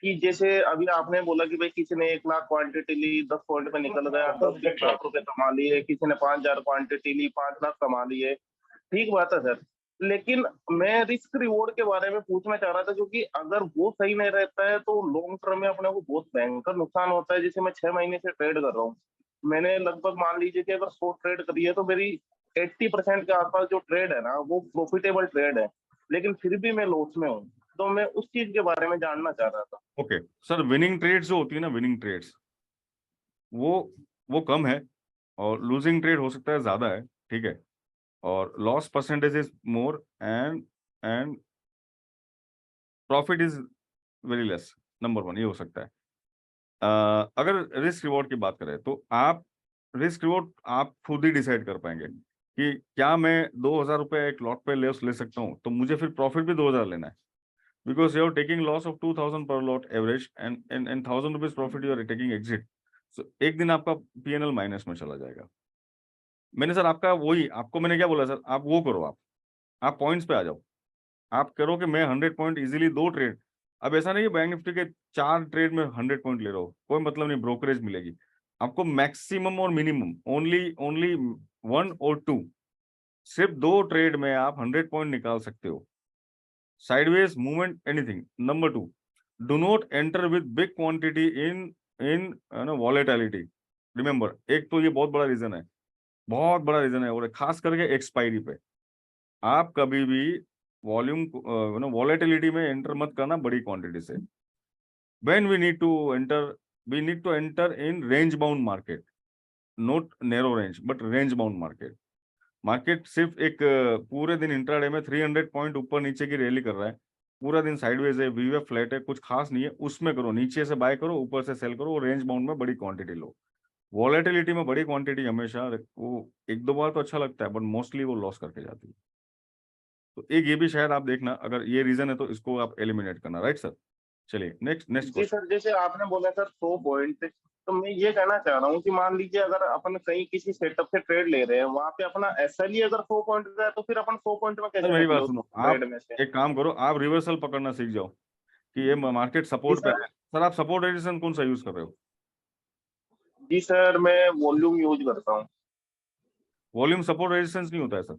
कि जैसे अभी आपने बोला कि भाई किसी ने 1 लाख क्वांटिटी ली, 10 पॉइंट में निकल गया, 10 लाख रुपए कमा लिए, किसी ने 5,000 क्वांटिटी ली, 5 लाख कमा लिए। ठीक बात है सर, लेकिन मैं रिस्क रिवॉर्ड के बारे में पूछना चाह रहा था, क्योंकि अगर वो सही नहीं रहता है तो लॉन्ग टर्म में अपने को बहुत भयंकर नुकसान होता है। जैसे मैं 6 महीने से ट्रेड कर रहा हूँ, मैंने लगभग मान लीजिए कि अगर 100 ट्रेड करी है तो मेरी 80% के आसपास जो ट्रेड है ना वो प्रॉफिटेबल ट्रेड है, लेकिन फिर भी मैं लॉस में हूँ। तो मैं उस चीज के बारे में जानना चाह रहा था। ओके सर, विनिंग ट्रेड्स जो होती है ना, विनिंग ट्रेड्स वो कम है, और लूजिंग ट्रेड हो सकता है ज्यादा है, ठीक है। और loss percentage is more and profit is very less, number one ये हो सकता है। अगर रिस्क रिवॉर्ड की बात करें तो आप रिस्क रिवॉर्ड आप खुद ही डिसाइड कर पाएंगे कि क्या मैं 2,000 रुपये एक लॉट पे ले सकता हूँ, तो मुझे फिर प्रॉफिट भी 2,000 लेना है, because you are taking loss of 2,000 पर lot average and 1,000 rupees profit you are taking exit. So एक दिन आपका पीएनएल माइनस में चला जाएगा। मैंने सर आपका वही, आपको मैंने क्या बोला सर, आप वो करो, आप पॉइंट्स पे आ जाओ, आप करो कि मैं 100 पॉइंट इजीली 2 ट्रेड। अब ऐसा नहीं है बैंक निफ्टी के 4 ट्रेड में 100 पॉइंट ले रहा हो, कोई मतलब नहीं, ब्रोकरेज मिलेगी आपको मैक्सिमम और मिनिमम ओनली ओनली 1 और 2, सिर्फ 2 ट्रेड में आप 100 पॉइंट निकाल सकते हो। sideways movement, anything. Number 2, do not enter with big quantity in volatility. Remember, एक तो ये बहुत बड़ा रीजन है, बहुत बड़ा रीजन है, और खास करके एक्सपायरी पे आप कभी भी वॉल्यूम वॉलेटिलिटी में एंटर मत करना बड़ी क्वांटिटी से. When we need to enter in range bound market, not narrow range but range bound market. Market सिर्फ एक पूरे दिन इंट्राडे में 300 पॉइंट ऊपर नीचे की रैली कर रहा है, पूरा दिन साइडवेज है, वीवेफ फ्लैट है, कुछ खास नहीं है, उसमें करो, नीचे से बाय करो, ऊपर से सेल करो, रेंज बाउंड में बड़ी क्वांटिटी लो. वॉलेटिलिटी में बड़ी क्वांटिटी हमेशा वो एक दो बार तो अच्छा लगता है, बट मोस्टली वो लॉस करके जाती है. तो एक ये भी शायद आप देखना, अगर ये रीजन है तो इसको आप एलिमिनेट करना. राइट सर, चलिए नेक्स्ट जी क्वेश्चन. सर, जैसे आपने बोला सर 100 पॉइंट, तो मैं ये कहना चाह रहा हूँ कि मान लीजिए अगर अपन कहीं किसी सेटअप से ट्रेड ले रहे हैं, वहां पे अपना एसएल ही अगर 100 पॉइंट का है, तो फिर अपन 100 पॉइंट में सर कैसे मेरी निकले बात उस सुनो, ट्रेड आप में से? एक काम करो, आप रिवर्सल पकड़ना सीख जाओ कि ये मार्केट जी सपोर्ट पे सर। है. सर आप सपोर्ट रेजिस्टेंस कौन सा यूज कर रहे हो? जी सर, मैं वॉल्यूम यूज करता हूँ। वॉल्यूम सपोर्ट रेजिस्टेंस नहीं होता है सर.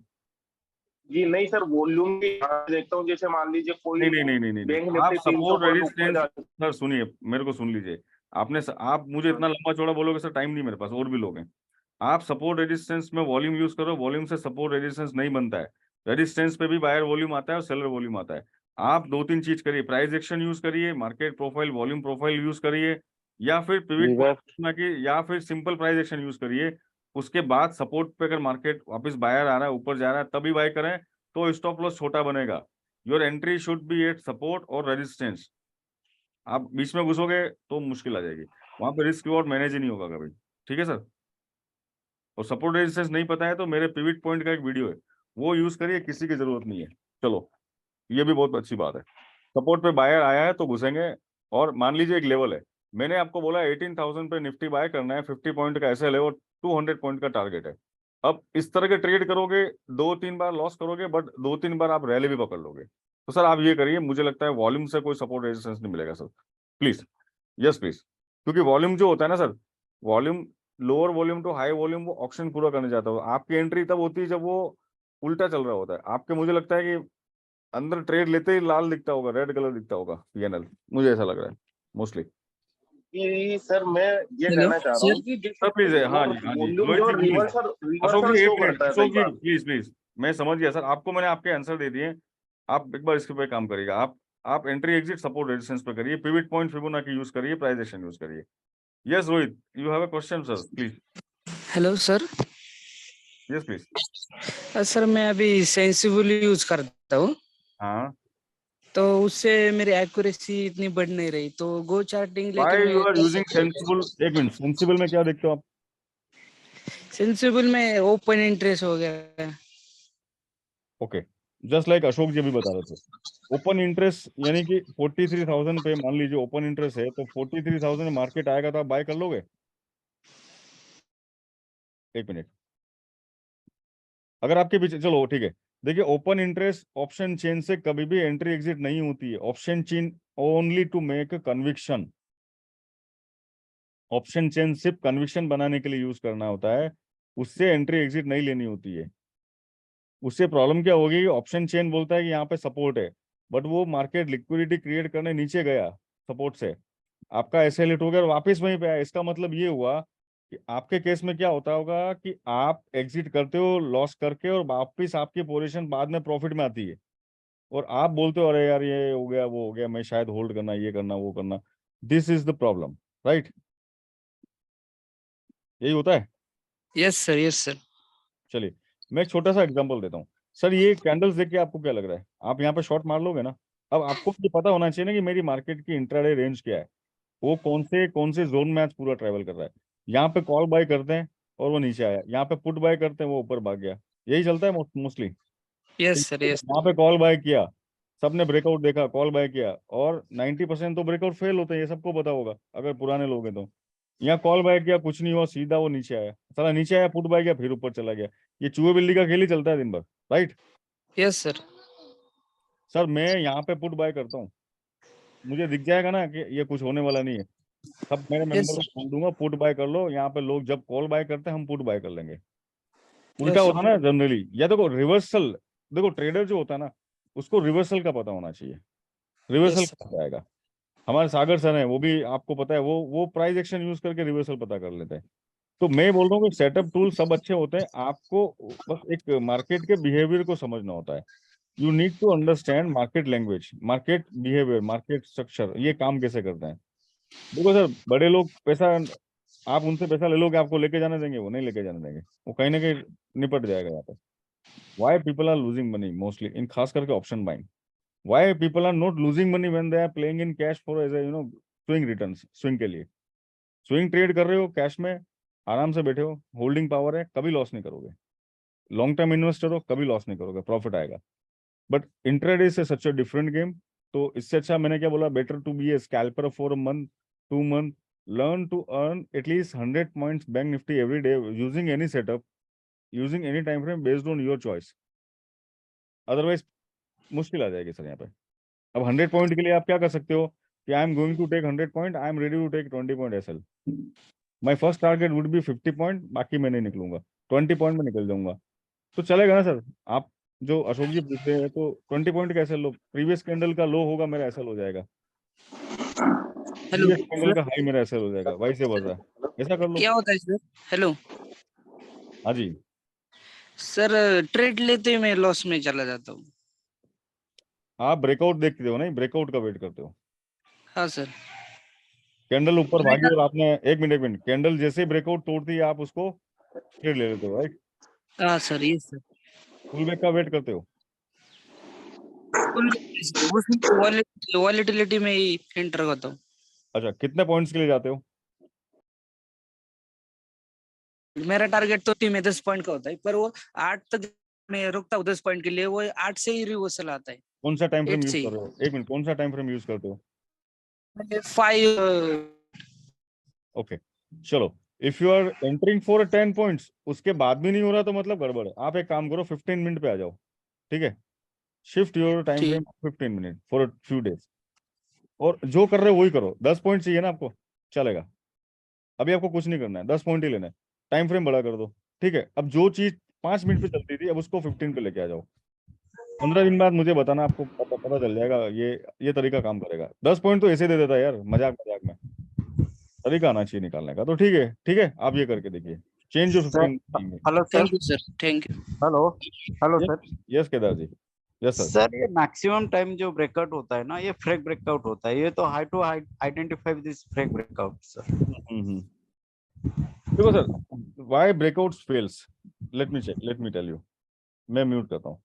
जी नहीं सर, वॉल्यूम भी देखता हूँ, जैसे मान लीजिए कोई नहीं, बैंक आप निफ्टी 300 सपोर्ट पॉइंट ऊपर रेजिस्टेंस, जा। सर सुनिए, मेरे को सुन लीजिए. आप मुझे इतना लंबा चौड़ा बोलोगे सर, टाइम नहीं मेरे पास, और भी लोग हैं. आप सपोर्ट रेजिस्टेंस में वॉल्यूम यूज करो, वॉल्यूम से सपोर्ट रेजिस्टेंस नहीं बनता है. रेजिस्टेंस पे भी बायर वॉल्यूम आता है और सेलर वॉल्यूम आता है. आप दो तीन चीज करिए, प्राइस एक्शन यूज करिए, market profile, volume profile use करिए, या फिर पिवट पॉइंट की, या फिर सिंपल प्राइस एक्शन यूज करिए. उसके बाद सपोर्ट पे अगर मार्केट वापस बायर आ रहा है, ऊपर जा रहा है, तभी बाय करें, तो स्टॉप लॉस छोटा बनेगा. Your entry should be eight support और रेजिस्टेंस. आप बीच में घुसोगे तो मुश्किल आ जाएगी, वहां पे रिस्क रिवॉर्ड मैनेज ही नहीं होगा कभी. ठीक है सर. और सपोर्ट रेजिस्टेंस नहीं पता है तो मेरे पिवट पॉइंट का एक वीडियो है, वो यूज करिए, किसी की जरूरत नहीं है. चलो, ये भी बहुत अच्छी बात है. सपोर्ट पे बायर आया है तो घुसेंगे. और मान लीजिए एक लेवल है, मैंने आपको बोला 18,000 पे निफ्टी बाय करना है, 50 पॉइंट का एसएल है और 200 पॉइंट का टारगेट है. अब इस तरह के ट्रेड करोगे, 2-3 बार लॉस करोगे, बट 2-3 बार आप रैली भी पकड़ लोगे. तो सर आप ये करिए, मुझे लगता है वॉल्यूम से कोई सपोर्ट रेजिस्टेंस नहीं मिलेगा सर, प्लीज. Yes please. क्योंकि वॉल्यूम जो होता है ना sir, volume, lower volume to high volume, वो ऑप्शन पूरा करने जाता है. आपकी एंट्री तब होती है जब वो उल्टा चल रहा होता है. आपके, मुझे लगता है कि अंदर ट्रेड लेते ही लाल दिखता होगा, रेड कलर दिखता होगा पीएनएल, मुझे ऐसा लग रहा है मोस्टली. जी सर, मैं ये हेलो कहना चाह रहा हूँ कि सर प्लीज, हाँ जी, हाँ जी, वॉल्यूम रोहित जो जी प्लीज. रिवर्सल अशोक रिवर्सल जी एक शो मिनट, करता है अशोक कई जी बार। Please please. मैं समझ गया सर, आपको मैंने आपके आंसर दे दिए. आप एक बार इसके पे काम करिएगा. आप एंट्री एग्जिट सपोर्ट रेजिस्टेंस पे करिए, पिवट पॉइंट फिबोनाची यूज करिए, प्राइस एक्शन यूज करिए. Yes Rohit, you have a question sir, please. Hello sir. Yes please. Sir मैं अभी सेंसिबल यूज करता हूँ, हाँ, तो उससे मेरी एक्यूरेसी इतनी बढ़ नहीं रही, तो गो चार्टिंग लेके व्हाई मैं यू आर यूजिंग सेंसिबल? एक मिनट, सेंसिबल में क्या देखते हो आप? सेंसिबल में ओपन इंटरेस्ट हो गया. ओके, जस्ट लाइक अशोक जी भी बता रहे थे, ओपन इंटरेस्ट यानी कि 43,000 पे मान लीजिए ओपन इंटरेस्ट है, तो 43,000 मार्केट आएगा तो आप बाय कर लोगे? एक मिनट, अगर आपके पीछे, चलो ठीक है, देखिए ओपन इंटरेस्ट ऑप्शन चेन से कभी भी एंट्री एग्जिट नहीं होती है. Option chain only to make conviction. Option chain सिर्फ कन्विक्शन बनाने के लिए यूज करना होता है, उससे एंट्री एग्जिट नहीं लेनी होती है. उससे प्रॉब्लम क्या होगी, ऑप्शन चेन बोलता है कि यहाँ पे सपोर्ट है, बट वो मार्केट लिक्विडिटी क्रिएट करने नीचे गया सपोर्ट से, आपका एसएल हिट हो गया और वापस वहीं पे आया. इसका मतलब ये हुआ कि आपके केस में क्या होता होगा कि आप एग्जिट करते हो लॉस करके, और वापस आपकी पोजीशन बाद में प्रॉफिट में आती है, और आप बोलते हो अरे यार ये हो गया वो हो गया, मैं शायद होल्ड करना, ये करना वो करना. This is the problem, right? यही होता है. Yes sir, yes sir. चलिए, मैं एक छोटा सा एग्जांपल देता हूँ. सर ये कैंडल्स देख के आपको क्या लग रहा है, आप यहाँ पे शॉर्ट मार लोगे ना? अब आपको ये पता होना चाहिए ना कि मेरी मार्केट की इंट्राडे रेंज क्या है, वो कौन से जोन में आज पूरा ट्रेवल कर रहा है. यहाँ पे कॉल बाय करते हैं और वो नीचे आया, यहाँ पे पुट बाय करते हैं वो ऊपर भाग गया, यही चलता है मोस्टली. Yes sir, yes. यहाँ पे कॉल बाय किया, सबने ब्रेकआउट देखा, कॉल बाय किया, और 90% तो ब्रेकआउट फेल होते हैं, ये सबको पता होगा अगर पुराने लोग हैं तो. यहाँ कॉल बाय किया, कुछ नहीं हुआ, सीधा वो नीचे आया, साला नीचे आया, पुट बाय किया, फिर ऊपर चला गया. ये चूहे बिल्ली का खेल ही चलता है दिन भर, राइट? Yes sir. सर मैं यहाँ पे पुट बाय करता हूँ, मुझे दिख जाएगा ना कि ये कुछ होने वाला नहीं है, सब मेरे यस मेंबर को बोल दूंगा पुट बाय कर लो. यहाँ पे लोग जब कॉल बाय करते हैं हम पुट बाय कर लेंगे. उल्टा Yes. होता है ना जनरली. या देखो रिवर्सल, देखो ट्रेडर जो होता है ना, उसको रिवर्सल का पता होना चाहिए, रिवर्सल Yes, कैसे आएगा। हमारे सागर सर हैं, वो भी आपको पता है, वो प्राइस एक्शन यूज करके रिवर्सल पता कर लेते हैं। तो मैं बोल रहा हूँ कि सेटअप टूल सब अच्छे होते हैं, आपको बस एक मार्केट के बिहेवियर को समझना होता है। You need to understand market language, market behaviour, market structure, ये काम कैसे करते हैं। देखो सर, बड़े लोग पैसा, आप उनसे पैसा ले लोगे, आपको लेके जाने देंगे? वो नहीं लेके जाने देंगे, वो कहीं ना कहीं निपट जाएगा यहाँ पे। Why people are losing money mostly in, खास करके option buying. Why people are not losing money when they are playing in cash for as swing returns, swing के लिए। स्विंग ट्रेड कर रहे हो कैश में, आराम से बैठे हो, होल्डिंग पावर है, कभी लॉस नहीं करोगे। लॉन्ग टर्म इन्वेस्टर हो, कभी लॉस नहीं करोगे, प्रॉफिट आएगा। बट इंट्राडे से सच अ डिफरेंट गेम। तो इससे अच्छा मैंने क्या बोला, better to be a scalper for a month, 2 month, learn to earn at least 100 points bank nifty every day using any setup, using any time frame based on your choice. Otherwise मुश्किल आ जाएगी sir यहाँ पे। अब 100 point के लिए आप क्या कर सकते हो कि I am going to take 100 point, I am ready to take 20 point SL. My first target would be 50 point, बाकी मैं नहीं निकलूंगा, 20 पॉइंट में निकल जाऊंगा। तो चलेगा ना सर। आप जो अशोक जी पूछ रहे हैं, तो 20 पॉइंट का एसएल लो, प्रीवियस कैंडल का लो होगा, मेरा एसएल हो जाएगा, हेलो प्रीवियस कैंडल सर, का हाई मेरा एसएल हो जाएगा, वैसे बढ़ रहा है, ऐसा कर लो। क्या होता है सर? हेलो हाँ जी, सर, ट्रेड लेते ही मैं लॉस में चला जाता हूँ। आप ब्रेकआउट देखते हो, नहीं ब्रेकआउट का वेट करते हो। हाँ सर। कैंडल ऊपर भागी मेरा और आपने, एक मिनट, कैंडल जैसे ही ब्रेकआउट तोड़ती है आप उसको ट्रेड ले लेते हो, राइट। हाँ सर, ये सर पुल बैक का वेट करते हो। उसमें वॉलेटिलिटी में ही एंटर करता हूँ। अच्छा, कितने पॉइंट्स के लिए जाते हो। मेरा टारगेट तो टीम में 10 पॉइंट का होता है, पर वो 8 तक मैं रुकता हूँ 10 पॉइंट के लिए, वो 8 से ही रिवर्सल आता है, कौन सा टाइम 8 फ्रेम यूज से ही। कर रहे हो, एक मिनट, कौन सा टाइम फ्रेम यूज करते हो। 5 ओके, चलो, if you are entering for 10 points, उसके बाद भी नहीं हो रहा तो मतलब गड़बड़ है। आप एक काम करो, 15 मिनट पे आ जाओ, ठीक है। शिफ्ट योर टाइम फ्रेम ठीक। 15 minute for a few days, और जो कर रहे हो वही करो। 10 पॉइंट चाहिए ना आपको, चलेगा। अभी आपको कुछ नहीं करना है, 10 पॉइंट ही लेना है, टाइम फ्रेम बड़ा कर दो, ठीक है। अब जो चीज 5 मिनट पे चलती थी, अब उसको 15 पे लेके आ जाओ। 15 दिन बाद मुझे बताना, आपको पता चल जाएगा ये तरीका काम करेगा। 10 पॉइंट तो ऐसे दे देता है यार, मजाक मजाक में, तरीका आना चाहिए निकालने का। तो ठीक है, ठीक है, आप ये करके देखिए, change your sir 15। Hello sir. Thank you sir, thank you. Hello hello yes, sir. Yes Kedar ji, yes sir. Sir ये मैक्सिमम टाइम जो ब्रेकआउट होता है ना, ये फ्रेक ब्रेकआउट होता है, ये तो high to high identify this freak breakout sir. देखो sir, why breakouts fails, let me tell you. मैं म्यूट करता हूँ।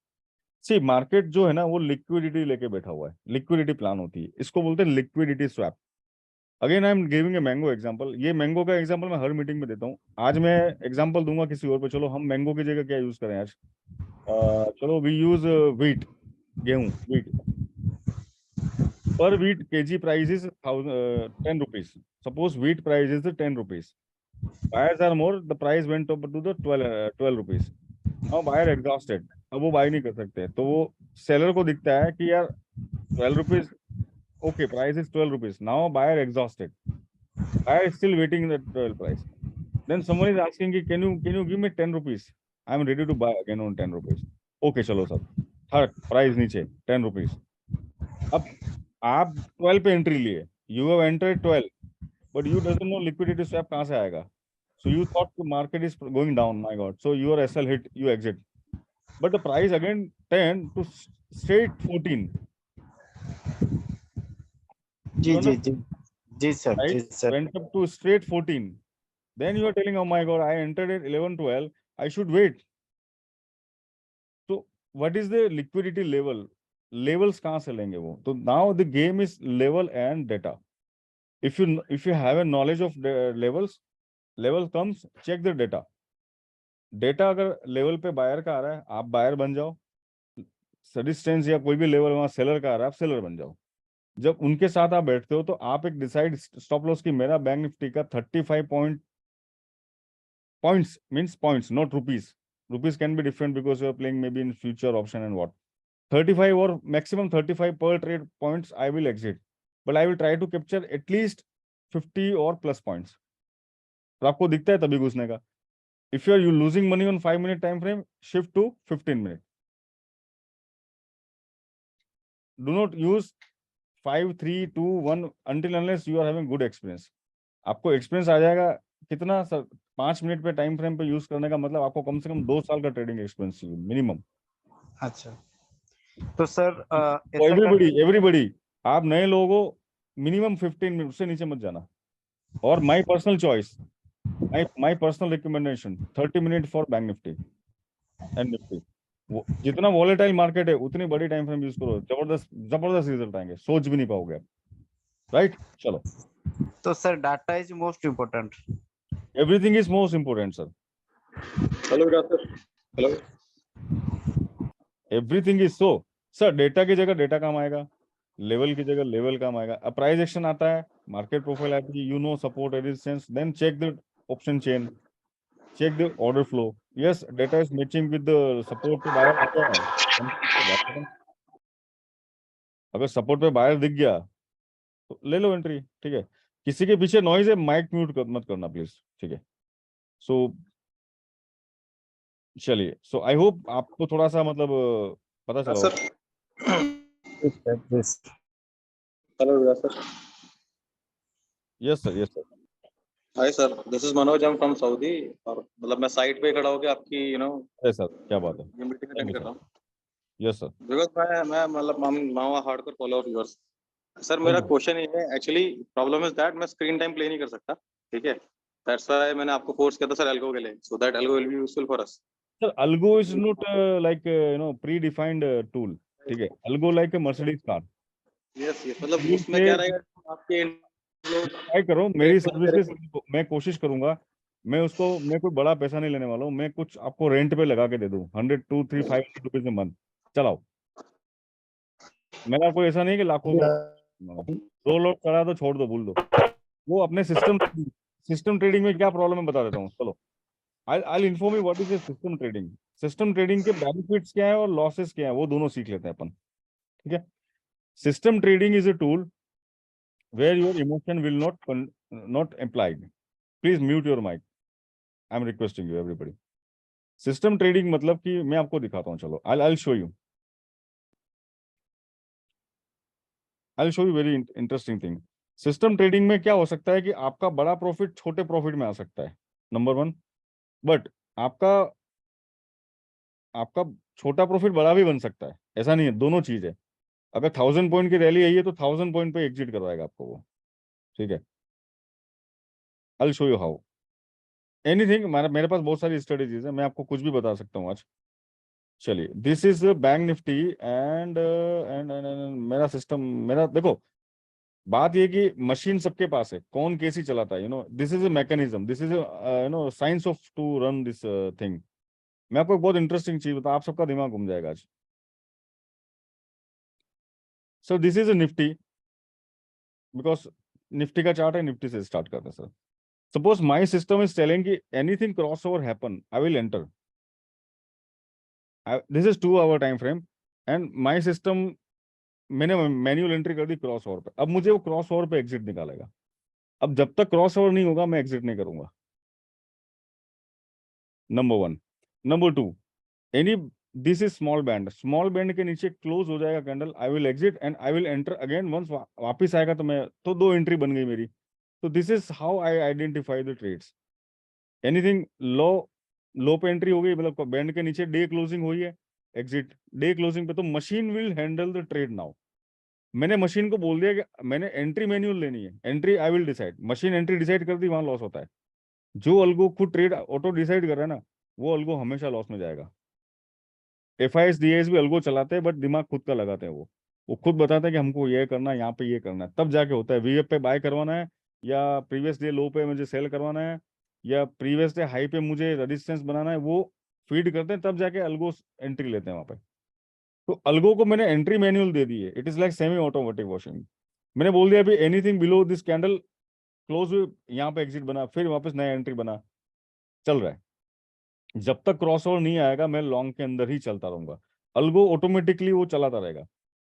सी, मार्केट जो है ना, वो लिक्विडिटी लेके बैठा हुआ है, लिक्विडिटी प्लान होती है, इसको बोलते हैं liquidity swap. Again I am giving a mango example, ये मैंगो का एग्जांपल मैं हर मीटिंग में देता हूँ। आज मैं एग्जांपल दूंगा किसी और पे, चलो हम मैंगो की जगह क्या यूज करें आज। चलो वी यूज व्हीट, गेहूं, व्हीट। पर wheat kg price is 10 rupees. Suppose wheat price is 10 rupees. Buyers are more, the price went up to the 12 rupees. Now buyer exhausted. अब वो बाय नहीं कर सकते, तो वो सेलर को दिखता है कि यार 12 rupees, okay, price is 12 rupees. Now buyer exhausted. Buyer is still waiting in the 12 price. Then someone is asking कि can you give me 10 rupees? I am ready to buy again on 10 rupees. Okay, चलो sir, third price नीचे 10 rupees. अब आप 12 पे entry लिए, you have entered 12, but you doesn't know liquidity swap कहाँ से आएगा। So you thought the market is going down, my god, so your SL hit, you exit, but the price again 10 to straight 14, जी you जी understand, जी जी sir, right, जी sir. went up to straight 14, then you are telling, oh my god, I entered at 11 12, I should wait. So what is the liquidity level, levels कहाँ से लेंगे वो। तो now the game is level and data. If you have a knowledge of the level comes, check the data. Data अगर level पे buyer का आ रहा है, आप बायर बन जाओ। रेजिस्टेंस या कोई भी लेवल वहां सेलर का आ रहा है, आप सेलर बन जाओ। जब उनके साथ आप बैठते हो, तो आप एक डिसाइड स्टॉप लॉस की, मेरा बैंक निफ्टी का 35 points means points, not rupees. Rupees can be different because you are playing maybe in future option and what. 35 और मैक्सिमम 35 पर trade points I will exit, but I will try to capture at least 50 और plus points. तो आपको दिखता है तभी घुसने का। If you losing money on 5 minute time frame, shift to 15 minute. Do not use 5 3 2 1 until unless you are having good experience. आपको experience आ जाएगा कितना सर, 5 मिनट पे टाइम फ्रेम पे यूज करने का मतलब आपको कम से कम 2 साल का ट्रेडिंग एक्सपीरियंस चाहिए मिनिमम। अच्छा, तो सर ऐसा एवरीबडी आप नए लोगों को मिनिमम 15 मिनट से नीचे मत जाना। और my personal choice, my personal recommendation 30 minute for bank Nifty and Nifty. वो जितना वॉलेटाइल मार्केट है उतनी बड़ी टाइम फ्रेम यूज करो, जबरदस्त जबरदस्त रिजल्ट आएंगे, सोच भी नहीं पाओगे आप। राइट, चलो। तो sir data is most important. Everything is most important sir, hello Virat sir. Hello. Everything is so sir. Data की जगह डेटा काम आएगा, लेवल की जगह लेवल काम आएगा। अब प्राइस एक्शन आता है, मार्केट प्रोफाइल आती है, you know support resistance, then check the option chain, check the order flow. Yes, data is matching with the support पे buyer आता है, अगर सपोर्ट पे बायर दिख गया तो ले लो एंट्री, ठीक है। किसी के पीछे नॉइज है, माइक म्यूट मत करना प्लीज, ठीक है। सो चलिए, सो आई होप आपको थोड़ा सा मतलब पता चला sir. Hello Virat sir. Yes sir, yes sir. Hi sir, this is Manoj, I am from Saudi. और मतलब मैं साइट पे खड़ा होकर आपकी अरे सर क्या बात है, ये मीटिंग अटेंड कर रहा हूँ। Yes sir. बिकॉज मैं मतलब मावा हार्डकोर फॉलोअर योर्स। सर मेरा क्वेश्चन ये है, एक्चुअली प्रॉब्लम इज दैट मैं स्क्रीन टाइम प्ले नहीं कर सकता, ठीक है। दैट्स व्हाई मैंने आपको फोर्स किया था सर एल्गो के लिए, so that algo will be useful for us. Sir algo is not like pre defined tool, ठीक है। Algo like a Mercedes car. Yes yes, मतलब उसमें क्या रहेगा आपके ट्राई करो मेरी सर्विसेज, मैं कोशिश करूंगा। मैं उसको, मैं कोई बड़ा पैसा नहीं लेने वाला हूँ, मैं कुछ आपको रेंट पे लगा के दे दूँ, 100 2 3 500 रुपीज ए मंथ, चलाओ। मेरा कोई ऐसा नहीं है कि लाखों का 2 लोग करा तो छोड़ दो, भूल दो। वो अपने सिस्टम ट्रेडिंग में क्या प्रॉब्लम है बता देता हूँ, चलो। I inform you what is system trading. System trading के बेनिफिट्स क्या है और लॉसेस क्या है, वो दोनों सीख लेते हैं अपन, ठीक है। System trading is a tool where your emotion will not applied. Please mute your mic. I'm requesting you everybody. System trading मतलब कि मैं आपको दिखाता हूँ, चलो I'll show you. I'll show you very interesting thing. System trading में क्या हो सकता है कि आपका बड़ा प्रॉफिट छोटे प्रॉफिट में आ सकता है, नंबर 1। बट आपका आपका छोटा प्रॉफिट बड़ा भी बन सकता है, ऐसा नहीं है, दोनों चीज है। अगर 1000 पॉइंट की रैली आई है तो 1000 पॉइंट पे एग्जिट करवाएगा आपको वो, ठीक है। I'll show you how. Anything, मेरे पास बहुत सारी स्ट्रेटेजीज है, मैं आपको कुछ भी बता सकता हूँ आज। चलिए, this is bank Nifty and मेरा सिस्टम, मेरा देखो, बात ये कि मशीन सबके पास है, कौन कैसी चलाता है, this is a mechanism, this is science of to run this thing. मैं आपको एक बहुत इंटरेस्टिंग चीज बता, आप सबका दिमाग घूम जाएगा आज। So this is a Nifty, because Nifty का चार्ट है, निफ्टी से स्टार्ट करते हैं sir. Suppose my system is telling कि anything cross over happen, I will enter. This is 2 hour time frame and my system, मैंने मैन्युअल एंट्री कर दी क्रॉस ओवर पे। अब मुझे वो क्रॉस ओवर पे एग्जिट निकालेगा। अब जब तक क्रॉस ओवर नहीं होगा मैं एग्जिट नहीं करूंगा, number 1। Number 2, any this is small band के नीचे क्लोज हो जाएगा candle, I will exit and I will enter again once वापिस आएगा तो मैं, तो 2 एंट्री बन गई मेरी। तो this is how I identify the trades. Anything low पे एंट्री हो गई, मतलब बैंड के नीचे डे क्लोजिंग हुई है, एग्जिट। डे क्लोजिंग पे तो machine will handle the trade now. मैंने मशीन को बोल दिया कि मैंने एंट्री मैन्युअल लेनी है, entry I will decide. Machine entry decide कर दी, वहां लॉस होता है। जो अल्गो खुद ट्रेड ऑटो डिसाइड कर रहा है ना, वो अल्गो हमेशा लॉस में जाएगा। FIS DIS भी अल्गो चलाते हैं, बट दिमाग खुद का लगाते हैं। वो खुद बताते हैं कि हमको ये करना है, यहाँ पे ये करना है, तब जाके होता है। VF पे बाय करवाना है, या प्रीवियस डे लो पे मुझे सेल करवाना है, या प्रीवियस डे हाई पे मुझे रेजिस्टेंस बनाना है, वो फीड करते हैं, तब जाके अल्गो एंट्री लेते हैं वहां पे। तो अल्गो को मैंने एंट्री मैनुअल दे दी है, it is like semi automatic washing. मैंने बोल दिया अभी anything below this candle close, यहाँ पे एग्जिट बना, फिर वापस नया एंट्री बना, चल रहा है। जब तक क्रॉस ओवर नहीं आएगा मैं लॉन्ग के अंदर ही चलता रहूंगा, अल्गो ऑटोमेटिकली वो चलाता रहेगा।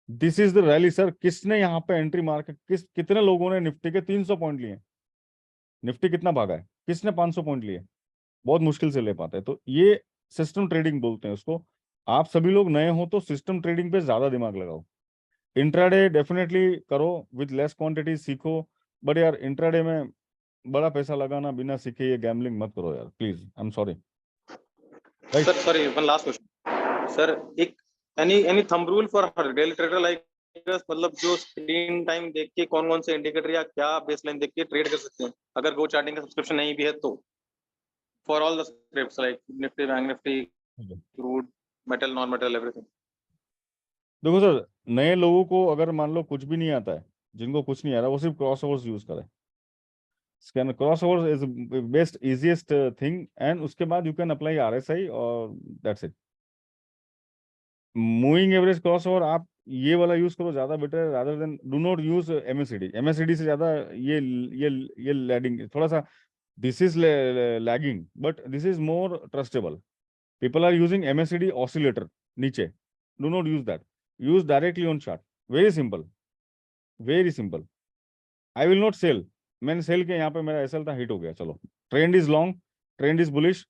This is the rally sir. किसने यहाँ पे एंट्री मार के, कितने लोगों ने निफ्टी के 300 पॉइंट लिए? निफ्टी कितना भागा है? किसने 500 पॉइंट लिए? बहुत मुश्किल से ले पाते हैं। तो ये सिस्टम ट्रेडिंग बोलते हैं उसको। आप सभी लोग नए हो तो सिस्टम ट्रेडिंग पे ज्यादा दिमाग लगाओ। इंट्राडे डेफिनेटली करो विद लेस क्वांटिटी, सीखो, बट यार इंट्राडे में बड़ा पैसा लगाना बिना सीखे ये गैम्बलिंग मत करो यार, please, I am sorry. Right, sir sorry one last question sir, एक any thumb rule for daily trader like मतलब जो स्क्रीन टाइम देख के कौन कौन से इंडिकेटर या क्या बेसलाइन देख के ट्रेड कर सकते हैं अगर गो चार्टिंग का सब्सक्रिप्शन नहीं भी है तो, for all the scripts like Nifty, bank Nifty, crude, metal, non metal, everything. देखो सर, नए लोगों को अगर मान लो कुछ भी नहीं आता है, जिनको कुछ नहीं आ रहा, वो सिर्फ क्रॉस ओवर्स यूज करें। Scan cross over is best easiest thing, and उसके बाद यू कैन अप्लाई आरएसआई और that's it. Moving average cross over आप ये वाला यूज करो, ज्यादा बेटर है, rather than do not use MSCD. MSCD से ज्यादा ये लैगिंग थोड़ा सा, this is lagging but this is more trustable. People are using MSCD oscillator नीचे, do not use that, use directly on chart, very simple, very simple. I will not sell, मैंने sell किया, यहाँ पे मेरा SL था, hit हो गया, चलो। Trend is long, trend is bullish,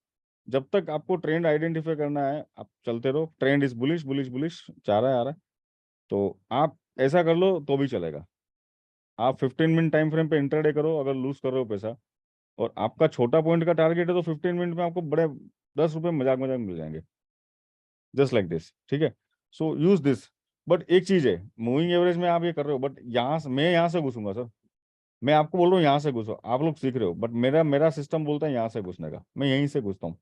जब तक आपको ट्रेंड आइडेंटिफाई करना है आप चलते रहो। Trend is bullish bullish bullish, चाह रहा है आ रहा है, तो आप ऐसा कर लो तो भी चलेगा। आप 15 मिनट टाइम फ्रेम पे इंटरडे करो अगर लूज कर रहे हो पैसा, और आपका छोटा पॉइंट का टारगेट है तो 15 मिनट में आपको बड़े 10 रुपए मजाक मजाक मिल जाएंगे, जस्ट लाइक दिस, ठीक है। सो यूज दिस, बट एक चीज है, मूविंग एवरेज में आप ये कर रहे हो, बट यहाँ से मैं यहाँ से घुसूंगा सर, मैं आपको बोल रहा हूँ यहाँ से घुसो, आप लोग सीख रहे हो, बट मेरा मेरा सिस्टम बोलता है यहाँ से घुसने का, मैं यहीं से घुसता हूँ।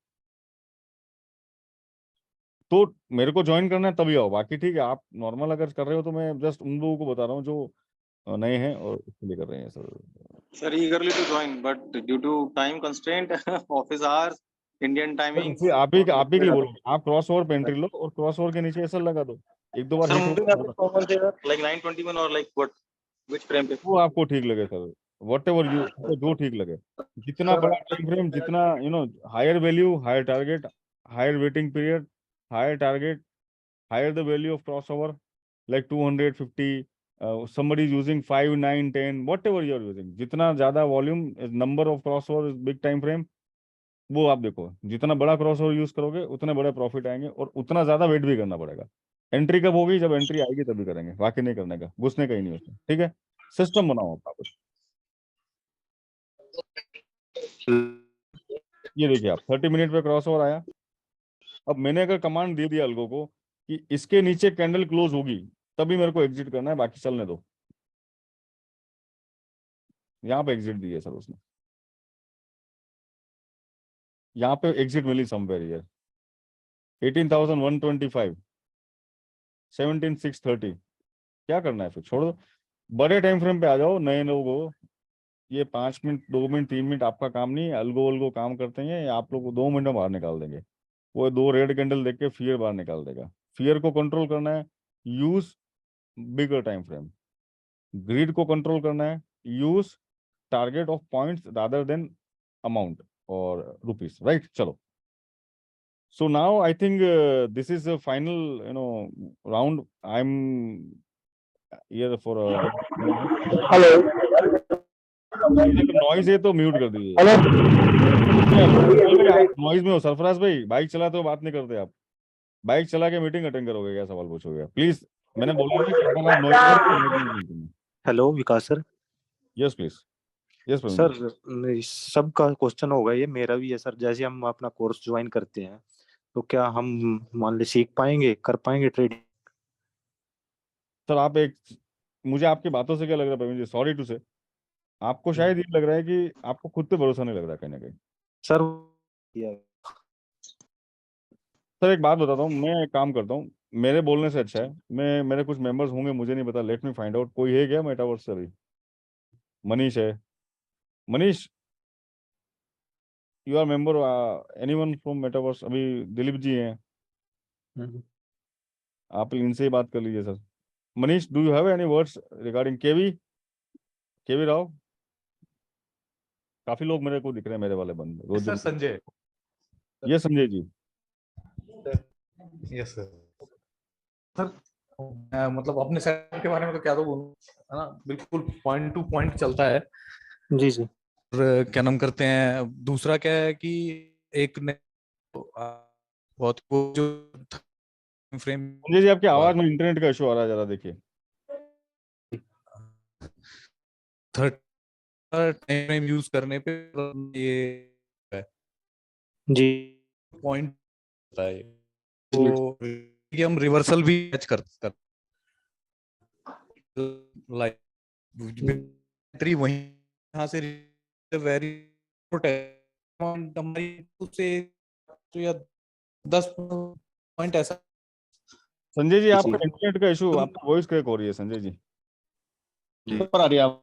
तो मेरे को ज्वाइन करना है तभी आओ, बाकी ठीक है आप नॉर्मल अगर कर रहे हो तो मैं जस्ट उन लोगों को बता रहा हूँ जो नए हैं और इसके लिए कर रहे हैं sir. Sir eagerly to join but due to time constraint office hours Indian timing इसे आप ही के लिए बोलो, आप क्रॉस ओवर पे एंट्री लो और क्रॉस ओवर के नीचे ऐसा लगा दो, एक दो बार सर हिट moving हो, average कौन से like 921 और like what which frame पे? वो आपको ठीक लगे सर, वट एवर यू, जो ठीक लगे, जितना बड़ा टाइम फ्रेम, जितना higher value higher target, higher waiting period, higher target, higher the value of crossover, like 250, somebody is using 5, 9, 10, whatever you are using, जितना ज्यादा volume, number of crossover is big time frame, वो आप देखो, जितना बड़ा crossover use करोगे उतने बड़े प्रॉफिट आएंगे और उतना ज्यादा वेट भी करना पड़ेगा। एंट्री कब होगी, जब एंट्री आएगी तभी करेंगे, बाकी नहीं करने का, घुसने का ही नहीं उसमें, ठीक है। सिस्टम बनाओ अपना कुछ। ये देखिए आप 30 मिनट पे क्रॉसओवर आया, अब मैंने अगर कमांड दे दिया अलगो को कि इसके नीचे कैंडल क्लोज होगी तभी मेरे को एग्जिट करना है, बाकी चलने दो। यहाँ पे एग्जिट दी है सर उसने, यहाँ पे एग्जिट मिली समवेयर हियर, 18,125, 17,630, क्या करना है फिर, छोड़ दो, बड़े टाइम फ्रेम पे आ जाओ। नए लोगों, ये 5 मिनट 2 मिनट 3 मिनट आपका काम नहीं है, अलगो अलगो काम करते हैं, आप लोग को 2 मिनट में बाहर निकाल देंगे। वो 2 रेड कैंडल देख के फियर बाहर निकाल देगा। फियर को कंट्रोल करना है, यूज बिगर टाइम फ्रेम। ग्रीड को कंट्रोल करना है, use target of points rather than amount और रुपीस, राइट। चलो, so now I think this is a final round. I'm here for a hello noise है तो म्यूट कर दीजिए। नॉइज में हो सरफराज भाई, बाइक चलाते हो बात नहीं करते आप, बाइक चला के मीटिंग अटेंड करोगे क्या, सवाल पूछोगे प्लीज, मैंने बोला ना कि अगर आप noise. Hello Vikas sir. Yes please, yes sir सबका क्वेश्चन होगा, ये मेरा भी है सर। जैसे हम अपना कोर्स ज्वाइन करते हैं तो क्या हम मान ली सीख पाएंगे, कर पाएंगे ट्रेडिंग? सर आप एक, मुझे आपकी बातों से क्या लग रहा है प्रवीण जी, सॉरी टू से, आपको शायद ये लग रहा है कि आपको खुद पे भरोसा नहीं लग रहा कहीं ना कहीं। सर सर एक बात बताता हूँ, मैं एक काम करता हूँ, मेरे बोलने से अच्छा है, मैं, मेरे कुछ मेंबर्स होंगे, मुझे नहीं पता, लेट मी फाइंड आउट, कोई है क्या मेटावर्स से अभी? मनीष है, Manish, you are member, anyone from metaverse? अभी दिलीप जी हैं, आप इनसे ही बात कर लीजिए sir. Manish, do you have any words regarding KV Rao? काफी लोग मेरे को दिख रहे हैं, मेरे वाले बंदे रोज। सर संजय, ये Sanjay ji, yes sir. Sir मतलब अपने सेट के बारे में तो क्या तो बोलूं, है ना, बिल्कुल पॉइंट टू पॉइंट चलता है। जी जी। और क्या नाम करते हैं, दूसरा क्या है कि एक ने बहुत वो जो फ्रेम। संजय जी आपकी आवाज में इंटरनेट का इशू आ रहा है, जरा देखिए। थर्ड टाइम फ्रेम यूज करने पे ये जी पॉइंट होता है, तो कि हम रिवर्सल भी कैच कर लाइक वहीं यहाँ से वेरी हमारी से तो या 10 पॉइंट ऐसा संजय जी, जी। आपका इंटरनेट का इशू, आपकी वॉइस क्रैक हो रही है संजय जी। जी। पर आ रही है आप।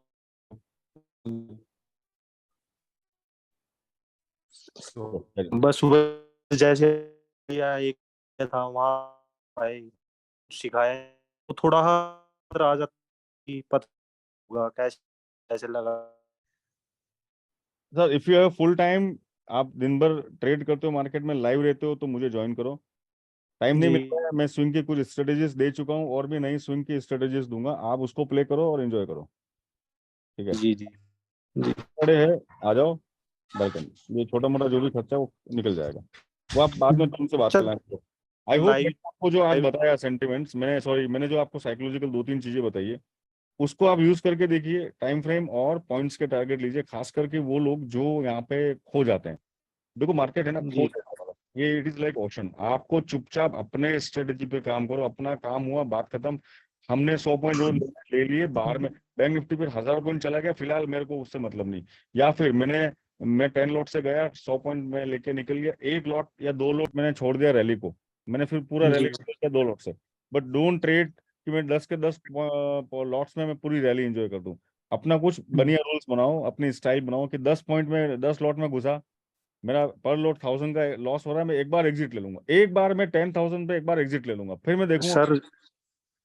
बस सुबह जैसे या एक था वहाँ भाई सिखाया तो थोड़ा आ जाता कि पता होगा कैसे कैसे लगा। Sir if you have full time, आप दिन भर ट्रेड करते हो मार्केट में, लाइव रहते हो, तो मुझे ज्वाइन करो। टाइम नहीं जी मिलता है, मैं स्विंग की कुछ स्ट्रेटेजीज दे चुका हूँ और भी नई स्विंग की स्ट्रेटेजीज दूंगा, आप उसको प्ले करो और एंजॉय करो, ठीक है? जी जी जी खड़े हैं, आ जाओ, वेलकम। ये छोटा मोटा जो भी खर्चा है वो निकल जाएगा, वो आप बाद में तुमसे बात कर सर लेंगे। आई होप लाइव आपको जो आज लाइव बताया सेंटिमेंट्स, मैंने जो आपको साइकोलॉजिकल 2-3 चीजें बताई है, उसको आप यूज करके देखिए, टाइम फ्रेम और पॉइंट्स के टारगेट लीजिए, खास करके वो लोग जो यहाँ पे खो जाते हैं। देखो मार्केट है ना, खो जी जाने वाला, ये इट इज लाइक ऑप्शन। आपको चुपचाप अपने स्ट्रेटेजी पे काम करो, अपना काम हुआ, बात खत्म। हमने 100 पॉइंट रोज ले लिए, बाहर में बैंक निफ्टी फिर 1000 पॉइंट चला गया, फिलहाल मेरे को उससे मतलब नहीं। या फिर मैं 10 लॉट से गया, 100 पॉइंट में लेके निकल गया, एक लॉट या 2 लॉट मैंने छोड़ दिया रैली को, मैंने फिर पूरा जी रैली छोड़ दिया 2 लॉट से। बट डोंट ट्रेड कि मैं 10 के 10 लॉट्स में मैं पूरी रैली एंजॉय कर दूं। अपना कुछ बढ़िया रूल्स बनाओ, अपनी स्टाइल बनाओ कि 10 पॉइंट में 10 लॉट में घुसा, मेरा पर लॉट 1000 का लॉस हो रहा है, मैं एक बार एग्जिट ले लूंगा, एक बार मैं 10,000 पे एक बार एग्जिट ले लूंगा, फिर मैं देखूंगा सर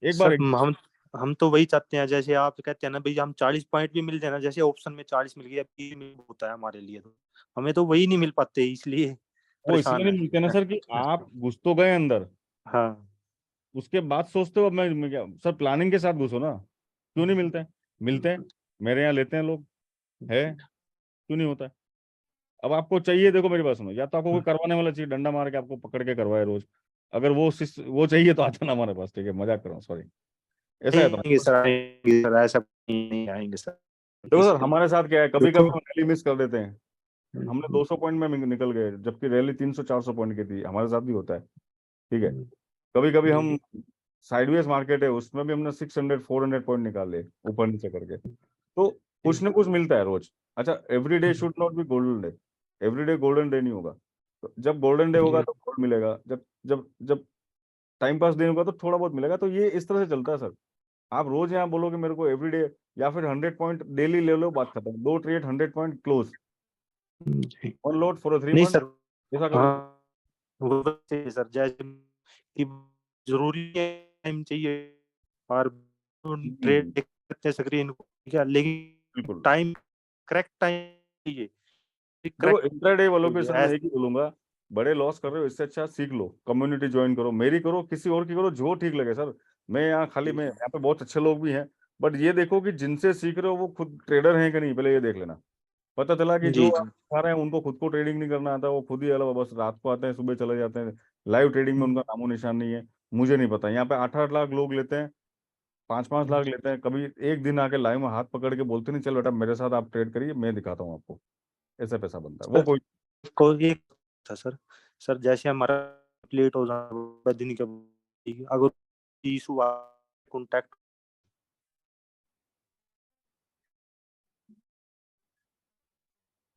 एक बार सर exit। हम तो वही चाहते हैं जैसे आप कहते हैं ना भैया हम 40 पॉइंट भी मिल जाए ना, जैसे ऑप्शन में 40 मिल गया 20 मिल होता है हमारे लिए, तो हमें तो वही नहीं मिल पाते इसलिए वो इसलिए परेशान नहीं मिलते ना है। सर कि आप घुस तो गए अंदर, हाँ उसके बाद सोचते हो अब मैं क्या, सर प्लानिंग के साथ घुसो ना। क्यों नहीं मिलते हैं? मिलते हैं, मेरे यहाँ लेते हैं लोग, है, क्यों नहीं होता है? अब आपको चाहिए, देखो मेरी बात सुनो, या तो आपको कोई करवाने वाला चाहिए, डंडा मार के आपको पकड़ के करवाए रोज, अगर वो चाहिए तो आता ना हमारे पास, ठीक है, मजाक कर रहा हूँ, सॉरी, ऐसा है तो। आएंगे सर ऐसा नहीं आएंगे सर देखो सर इसलिए हमारे साथ क्या है, कभी कभी देखो हम रैली मिस कर देते हैं, हमने 200 पॉइंट में निकल गए, जबकि रैली 300-400 पॉइंट की थी, हमारे साथ भी होता है, ठीक है? कभी कभी हम साइडवेज मार्केट है, उसमें भी हमने 600-400 पॉइंट निकाले ऊपर नीचे करके, तो कुछ ना कुछ मिलता है रोज। अच्छा, every day should not be golden day, every day golden day नहीं होगा, तो जब गोल्डन डे होगा तो गोल्ड मिलेगा, जब जब जब टाइम पास डे होगा तो थोड़ा बहुत मिलेगा, तो ये इस तरह से चलता है सर। आप रोज यहाँ बोलोगे मेरे को एवरी डे, या फिर 100 पॉइंट डेली ले लो, बात खत्म, 2 ट्रेड 100 पॉइंट क्लोज, जी। 1 लोड फॉर 3 नहीं मंथ, सर ऐसा करो। हाँ वो बात सही है सर जैसे कि जरूरी है टाइम चाहिए और ट्रेड करते स्क्रीन को क्या, लेकिन बिल्कुल। टाइम करेक्ट टाइम चाहिए देखो करेक्ट इंट्राडे वालों पे चाहिए सर मैं एक ही बोलूंगा, बड़े लॉस कर रहे हो, इससे अच्छा सीख लो, कम्युनिटी ज्वाइन करो, मेरी करो, किसी और की करो, जो ठीक लगे सर। मैं यहाँ पे बहुत अच्छे लोग भी हैं, बट ये देखो कि जिनसे सीख रहे हो वो खुद ट्रेडर हैं कि नहीं, पहले ये देख लेना। पता चला कि जो जी आप जी सिखा रहे हैं उनको खुद को ट्रेडिंग नहीं करना आता, वो खुद ही अलग बस रात को आते हैं, सुबह चले जाते हैं, लाइव ट्रेडिंग में उनका नामो निशान नहीं है। मुझे नहीं पता, यहाँ पे 8-8 लाख लोग लेते हैं, 5-5 लाख लेते हैं, कभी एक दिन आके लाइव में हाथ पकड़ के बोलते नहीं, चल बेटा मेरे साथ आप ट्रेड करिए, मैं दिखाता हूँ आपको, ऐसा पैसा बनता है, वो कोई। को एक था सर जैसे हमारा लेट हो जाए दिन के बाद, अगर issue contact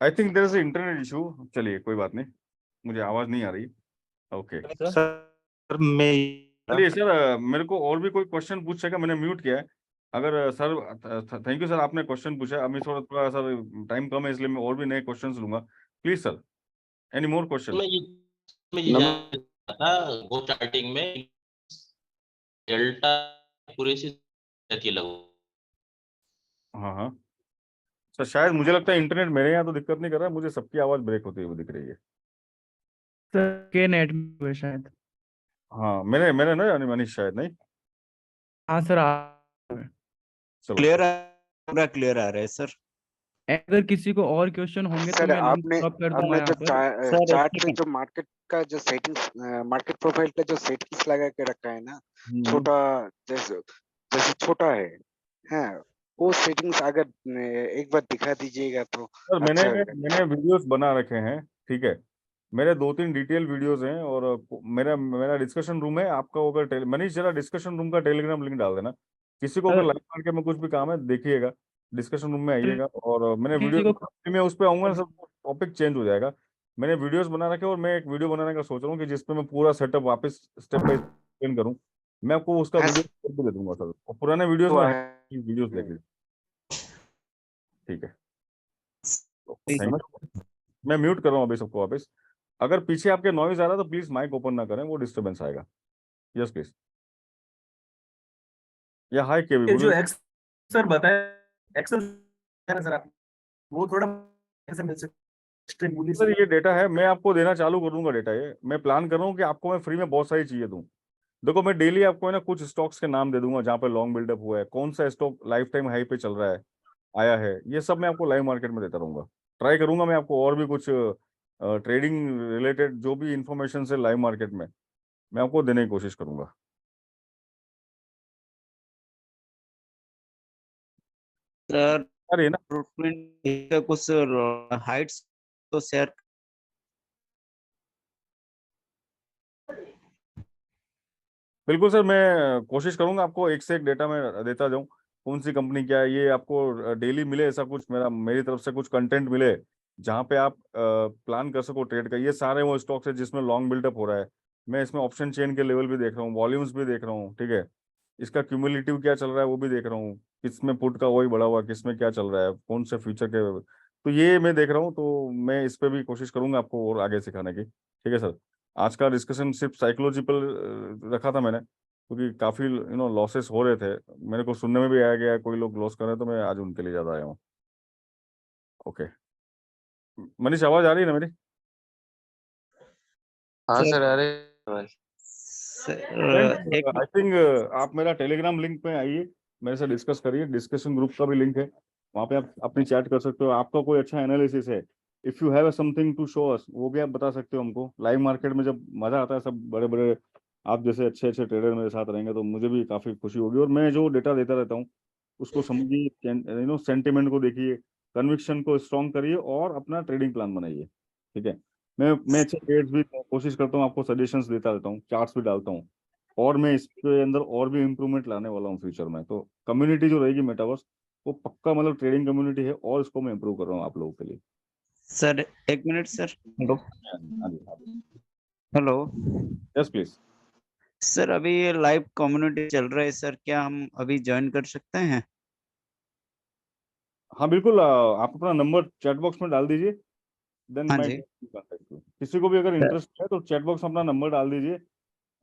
I think there is internet issue, चलिए कोई बात नहीं, मुझे आवाज नहीं आ रही, ओके सर। सर मैं चलिए सर, मेरे को और भी कोई क्वेश्चन पूछेगा, मैंने म्यूट किया है, अगर सर, थैंक यू सर, आपने क्वेश्चन पूछा, अभी थोड़ा थोड़ा सर टाइम कम है, इसलिए मैं और भी नए क्वेश्चंस लूंगा, please sir, any more question. मैं ये जानना था, वो चार्टिंग में डेल्टा पूरे से रहती है लगभग। हाँ हाँ सर, शायद मुझे लगता है इंटरनेट मेरे यहाँ तो दिक्कत नहीं कर रहा है, मुझे सबकी आवाज ब्रेक होती हुई दिख रही है। सर के नेट में हुए शायद। हाँ मैंने मैंने ना यानी मनीष शायद नहीं, हाँ सर चलो क्लियर पूरा क्लियर आ रहा है सर। अगर किसी को और क्वेश्चन होंगे तो सर मैं लिंक आपने ड्रॉप कर दूंगा आपने यहाँ जो पर। चार्ट पे जो मार्केट का जो सेटिंग्स मार्केट प्रोफाइल का जो सेटिंग्स लगा के रखा है ना, छोटा जैसे जैसे छोटा है, हाँ वो सेटिंग्स अगर एक बार दिखा दीजिएगा तो सर मैंने अच्छा मैंने वीडियोस बना रखे हैं, ठीक है। मेरे 2-3 डिटेल वीडियोस हैं और मेरा मेरा डिस्कशन रूम है। आपका अगर मनीष जरा डिस्कशन रूम का टेलीग्राम लिंक डाल देना। किसी को अगर सर लाइव मार्केट में कुछ भी काम है देखिएगा, डिस्कशन रूम में आइएगा। और मैंने किसी वीडियो को मैं उस पर आऊंगा ना सर, टॉपिक चेंज हो जाएगा। मैंने वीडियोस बना रखे और मैं एक वीडियो बनाने का सोच रहा हूँ कि जिसपे मैं पूरा सेटअप वापस स्टेप बाय स्टेप करूँ। मैं आपको उसका हाँ वीडियो भी दे दूंगा सर, और पुराने वीडियोस में वीडियोस देख लीजिए, ठीक है। Thank you. मैं म्यूट कर रहा हूँ अभी सबको वापस। अगर पीछे आपके नॉइज आ रहा है तो प्लीज माइक ओपन ना करें, वो डिस्टरबेंस आएगा। Yes please. या हाय केवी ये जो बोलो। एक्स सर बताया एक्सेल है ना सर आप वो थोड़ा ऐसे मिल सकते हैं सर ये डेटा है, मैं आपको देना चालू कर दूंगा डेटा। ये मैं प्लान कर रहा हूँ कि आपको मैं फ्री में बहुत सारी चीजें दूं। देखो मैं डेली आपको है ना कुछ स्टॉक्स के नाम दे दूंगा जहाँ पे लॉन्ग बिल्डअप हुआ है, कौन सा स्टॉक लाइफ टाइम हाई पे चल रहा है, आया है, ये सब मैं आपको लाइव मार्केट में देता रहूंगा। ट्राई करूंगा मैं आपको और भी कुछ ट्रेडिंग रिलेटेड जो भी इंफॉर्मेशन है लाइव मार्केट में, मैं आपको देने की कोशिश करूंगा। सर अरे ना रिक्रूटमेंट का कुछ हाइट्स तो शेयर बिल्कुल सर, मैं कोशिश करूंगा आपको एक से एक डेटा में देता जाऊं, कौन सी कंपनी क्या है ये आपको डेली मिले, ऐसा कुछ मेरी तरफ से कुछ कंटेंट मिले जहां पे आप प्लान कर सको ट्रेड का। ये सारे वो स्टॉक्स है जिसमें लॉन्ग बिल्डअप हो रहा है। मैं इसमें ऑप्शन चेन के लेवल भी देख रहा हूँ, वॉल्यूम्स भी देख रहा हूँ, ठीक है। इसका क्यूमुलेटिव क्या चल रहा है वो भी देख रहा हूँ, किसमें पुट का वही बढ़ा हुआ, किसमें क्या चल रहा है, कौन से फ्यूचर के, तो ये मैं देख रहा हूँ। तो मैं इस पे भी कोशिश करूंगा आपको और आगे सिखाने की, ठीक है सर। आज का डिस्कशन सिर्फ साइकोलॉजिकल रखा था मैंने, क्योंकि काफी लॉसेस हो रहे थे, मेरे को सुनने में भी आया गया कोई लोग लॉस कर रहे हैं, तो मैं आज उनके लिए ज्यादा आया हूँ। ओके मनीष, आवाज आ रही है ना मेरी? हाँ सर सर अरे एक आई थिंक आप मेरा टेलीग्राम लिंक पे आइए, मेरे से डिस्कस करिए। डिस्कशन ग्रुप का भी लिंक है, वहाँ पे आप अपनी चैट कर सकते हो। आपका कोई अच्छा एनालिसिस है, if you have something to show us, वो भी आप बता सकते हो हमको। लाइव मार्केट में जब मजा आता है, सब बड़े बड़े आप जैसे अच्छे अच्छे ट्रेडर मेरे साथ रहेंगे तो मुझे भी काफी खुशी होगी। और मैं जो डेटा देता रहता हूँ उसको समझिए, सेंटिमेंट को देखिए, कन्विक्शन को स्ट्रॉन्ग करिए और अपना ट्रेडिंग प्लान बनाइए, ठीक है। मैं अच्छे ट्रेड्स भी कोशिश करता हूँ, आपको सजेशंस देता रहता हूँ, चार्ट्स भी डालता हूँ। और मैं इसके अंदर और भी इम्प्रूवमेंट लाने वाला हूँ फ्यूचर में। तो कम्युनिटी जो रहेगी मेटावर्स, वो पक्का मतलब ट्रेडिंग कम्युनिटी है, और इसको मैं इम्प्रूव कर रहा हूँ आप लोगों के लिए। सर एक मिनट सर हेलो हाँ जी, हेलो यस प्लीज। सर अभी ये लाइव कम्युनिटी चल रहा है सर, क्या हम अभी ज्वाइन कर सकते हैं? हाँ बिल्कुल, आप अपना नंबर चैट बॉक्स में डाल दीजिए, देन हाँ मैं जी कांटेक्ट यू। किसी को भी अगर इंटरेस्ट है तो चैट बॉक्स में अपना नंबर डाल दीजिए,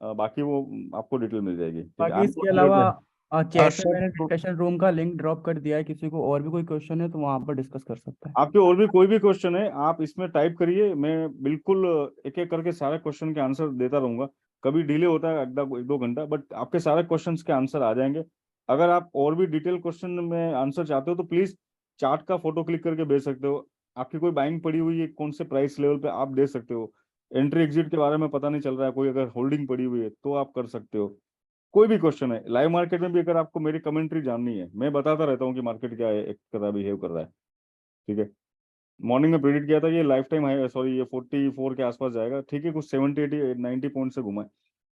बाकी वो आपको डिटेल मिल जाएगी, ठीक है। बाकी आपको इसके अलावा चैट में सर मैंने डिस्कशन रूम का लिंक ड्रॉप कर दिया है, किसी को और भी कोई क्वेश्चन है तो वहां पर डिस्कस कर सकता है। आपके और भी कोई भी क्वेश्चन है आप इसमें टाइप करिए, मैं बिल्कुल एक एक करके सारे क्वेश्चन के आंसर देता रहूंगा। कभी डिले होता है एक दो घंटा, बट आपके सारे क्वेश्चंस के आंसर आ जाएंगे। अगर आप और भी डिटेल क्वेश्चन में आंसर चाहते हो तो प्लीज चार्ट का फोटो क्लिक करके भेज सकते हो। आपकी कोई बाइंग पड़ी हुई है कौन से प्राइस लेवल पे, आप दे सकते हो। एंट्री एग्जिट के बारे में पता नहीं चल रहा है, कोई अगर होल्डिंग पड़ी हुई है तो आप कर सकते हो। कोई भी क्वेश्चन है लाइव मार्केट में भी, अगर आपको मेरी कमेंट्री जाननी है, मैं बताता रहता हूँ कि मार्केट क्या है, एक तरह बिहेव कर रहा है, ठीक है। मॉर्निंग में प्रेडिक्ट किया था ये लाइफ टाइम हाई, सॉरी ये 44 के आसपास जाएगा, ठीक है। कुछ 70 80 90 पॉइंट से घुमा है,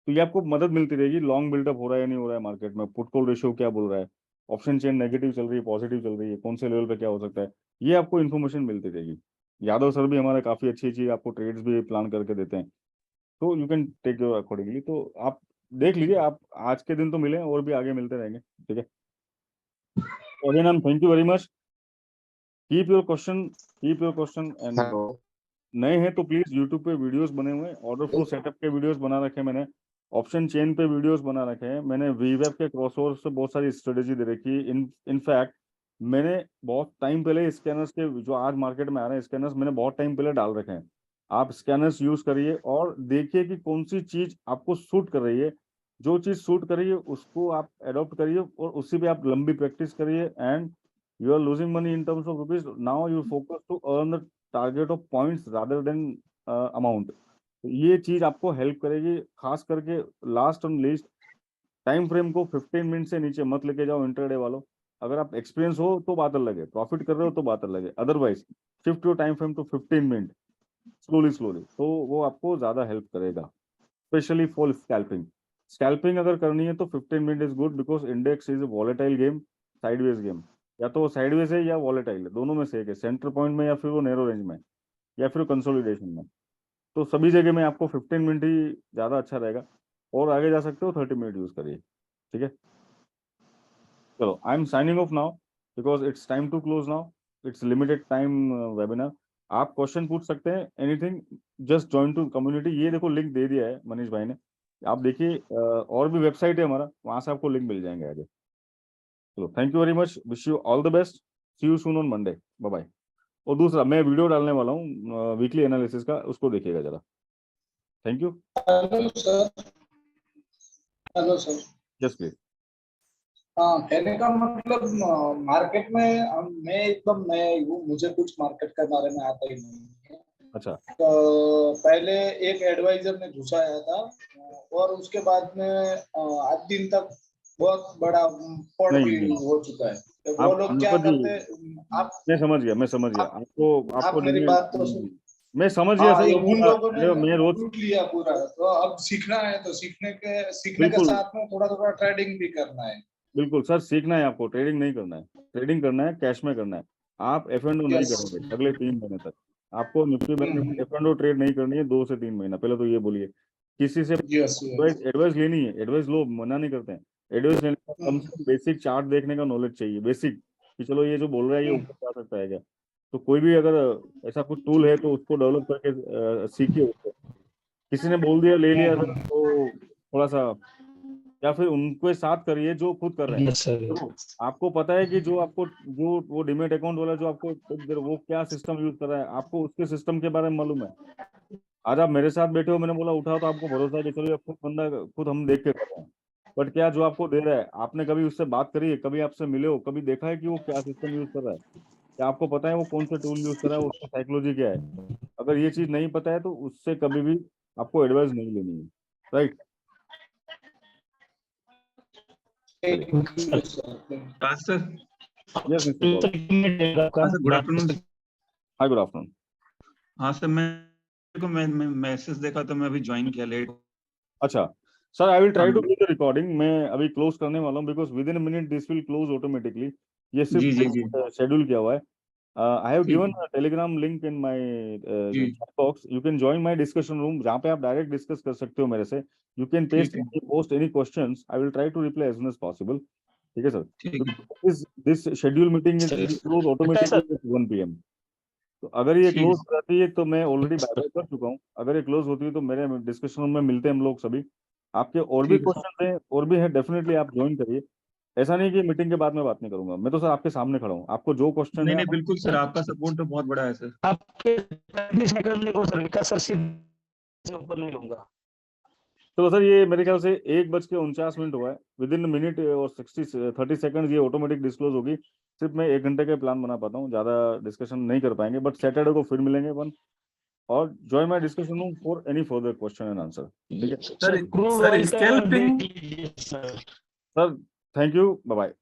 तो ये आपको मदद मिलती रहेगी। लॉन्ग बिल्डअप हो रहा है या नहीं हो रहा है मार्केट में, पुट कॉल रेशियो क्या बोल रहा है, ऑप्शन चेन नेगेटिव चल रही है पॉजिटिव चल रही है, कौन से लेवल पे क्या हो सकता है, ये आपको इन्फॉर्मेशन मिलती रहेगी। यादव सर भी हमारे काफी अच्छी अच्छी आपको ट्रेड्स भी प्लान करके देते हैं, तो you can take your accordingly. तो आप देख लीजिए, आप आज के दिन तो मिले और भी आगे मिलते रहेंगे, ठीक है। Again thank you very much. Keep your question and hello नए हैं तो प्लीज यूट्यूब पे वीडियोस बने हुए हैं, ऑर्डर फ्लो सेटअप के वीडियोस बना रखे हैं मैंने, ऑप्शन चेन पे वीडियोस बना रखे हैं मैंने, वीवेब के क्रॉसओवर से बहुत सारी स्ट्रेटेजी दे रखी है। इनफैक्ट मैंने बहुत टाइम पहले स्कैनर्स के जो आज मार्केट में आ रहे हैं स्कैनर्स, मैंने बहुत टाइम पहले डाल रखे हैं। आप स्कैनर्स यूज करिए और देखिए कि कौन सी चीज आपको सूट कर रही है। जो चीज सूट कर रही है उसको आप अडॉप्ट करिए और उसी पे आप लंबी प्रैक्टिस करिए, and you are losing money in terms of rupees. Now you focus to earn the target of points rather than amount. तो ये चीज आपको हेल्प करेगी, खास करके last and least time frame को 15 मिनट से नीचे मत लेके जाओ इंटरडे वालों। अगर आप एक्सपीरियंस हो तो बात अलग है, प्रॉफिट कर रहे हो तो बात अलग है, otherwise shift your time frame to 15 minute slowly, तो वो आपको ज्यादा हेल्प करेगा, स्पेशली फॉर स्कैल्पिंग। स्कैल्पिंग अगर करनी है तो 15 minute is good, because index is a volatile game, sideways game, या तो साइडवेज है या वॉलेटाइल है, दोनों में से एक है, सेंटर पॉइंट में या फिर वो नैरो रेंज में या फिर कंसोलिडेशन में। तो सभी जगह में आपको 15 मिनट ही ज्यादा अच्छा रहेगा, और आगे जा सकते हो 30 मिनट यूज करिए, ठीक है। चलो, I am signing off now because it's time to close now, it's limited time webinar. आप क्वेश्चन पूछ सकते हैं, anything, just join to community. ये देखो लिंक दे दिया है मनीष भाई ने, आप देखिए, और भी वेबसाइट है हमारा, वहां से आपको लिंक मिल जाएंगे आगे। चलो, thank you very much, wish you all the best, see you soon on Monday, bye bye. और दूसरा, मैं वीडियो डालने वाला हूँ वीकली एनालिसिस का, उसको देखिएगा जरा। Thank you. Hello sir. Hello sir. Yes please. हाँ, कहने का मतलब मार्केट में मैं एकदम नया ही हूँ, मुझे कुछ मार्केट के बारे में आता ही नहीं है। अच्छा। तो पहले एक एडवाइजर ने घुसाया था, और उसके बाद में आज दिन तक बहुत बड़ा फ्रॉड भी नहीं, हो चुका है। तो वो आप लोग क्या अनुपत जी, करते, आप मैं समझ गया, आपको मेरी नहीं, बात तो सुन। मैं समझ गया हाँ, सर, ये उन लोगों ने मैं रोज, लूट लिया पूरा। तो अब सीखना है तो सीखने के बिल्कुल साथ में थोड़ा थोड़ा ट्रेडिंग भी करना है। बिल्कुल सर, सीखना है आपको, ट्रेडिंग नहीं करना है, ट्रेडिंग करना है, कैश में करना है। आप एफ एंड ओ नहीं यस। करोगे अगले 3 महीने तक, आपको निफ्टी बैंक में एफ एंड ओ ट्रेड नहीं करनी है 2 से 3 महीना, पहले तो ये बोलिए। किसी से यस। एडवाइस लेनी है, एडवाइस लो, मना नहीं करते हैं, एडवाइस लेने का कम से कम बेसिक चार्ट देखने का नॉलेज चाहिए, बेसिक, कि चलो ये जो बोल रहा है ये ऊपर जा सकता है क्या। तो कोई भी अगर ऐसा कुछ टूल है तो उसको डेवलप करके सीखिए उसको। किसी ने बोल दिया ले लिया सर, तो थोड़ा सा, या फिर उनको साथ करिए जो खुद कर रहे हैं। देखो, आपको पता है कि जो आपको, जो वो डिमेट अकाउंट वाला जो आपको वो क्या सिस्टम यूज कर रहा है, आपको उसके सिस्टम के बारे में मालूम है। आज आप मेरे साथ बैठे हो, मैंने बोला उठाओ, तो आपको भरोसा है कि चलो ये खुद बंदा, खुद हम देख के कर रहे हैं। बट क्या जो आपको दे रहा है, आपने कभी उससे बात करी है, कभी आपसे मिले हो, कभी देखा है कि वो क्या सिस्टम यूज कर रहा है, क्या आपको पता है वो कौन सा टूल यूज कर रहा है, उसका साइकोलॉजी क्या है। अगर ये चीज नहीं पता है तो उससे कभी भी आपको एडवाइस नहीं लेनी है, right. Sir yes mister Gaurav. Sir, good afternoon. Hi, good afternoon. हाँ सर, मैं मैसेज देखा तो मैं अभी ज्वाइन किया लेट। अच्छा sir, I will try to हाँ। डू द रिकॉर्डिंग, मैं अभी क्लोज करने वाला हूँ, because within a minute this will close automatically. ये जी जी जी सिर्फ शेड्यूल किया हुआ है। आई हैव ठीक गिवन है Telegram link in my ji chat box, you can join my discussion room, जहाँ पे आप डायरेक्ट डिस्कस कर सकते हो मेरे से। यू कैन ठीक है post any questions, I will try to reply as soon as possible, ठीक है सर। ठीक है this schedule meeting is close automatically at 1 PM। तो अगर ये ठीक क्लोज हो जाती है तो मैं ऑलरेडी बाय बाय कर चुका हूँ, अगर ये क्लोज होती है तो मेरे डिस्कशन रूम में मिलते हैं हम लोग सभी। आपके और भी ठीक है सर। क्वेश्चन हैं, और भी है, डेफिनेटली आप ज्वाइन करिए। ऐसा नहीं कि मीटिंग के बाद में बात नहीं करूंगा, मैं तो सर आपके सामने खड़ा हूँ, आपको जो क्वेश्चन नहीं है नहीं, आप। बिल्कुल सर, आपका सपोर्ट तो बहुत बड़ा है सर। तो सर ये मेरे ख्याल से 1:49 हुआ है, विद इन मिनट और 30 सेकंड ये ऑटोमेटिक डिस्क्लोज होगी। सिर्फ मैं 1 घंटे का प्लान बना पाता हूँ, ज्यादा डिस्कशन नहीं कर पाएंगे, बट सैटरडे को फिर मिलेंगे वन, और join my discussion room for any further question and answer, ठीक है sir scalping sir. Thank you, bye bye.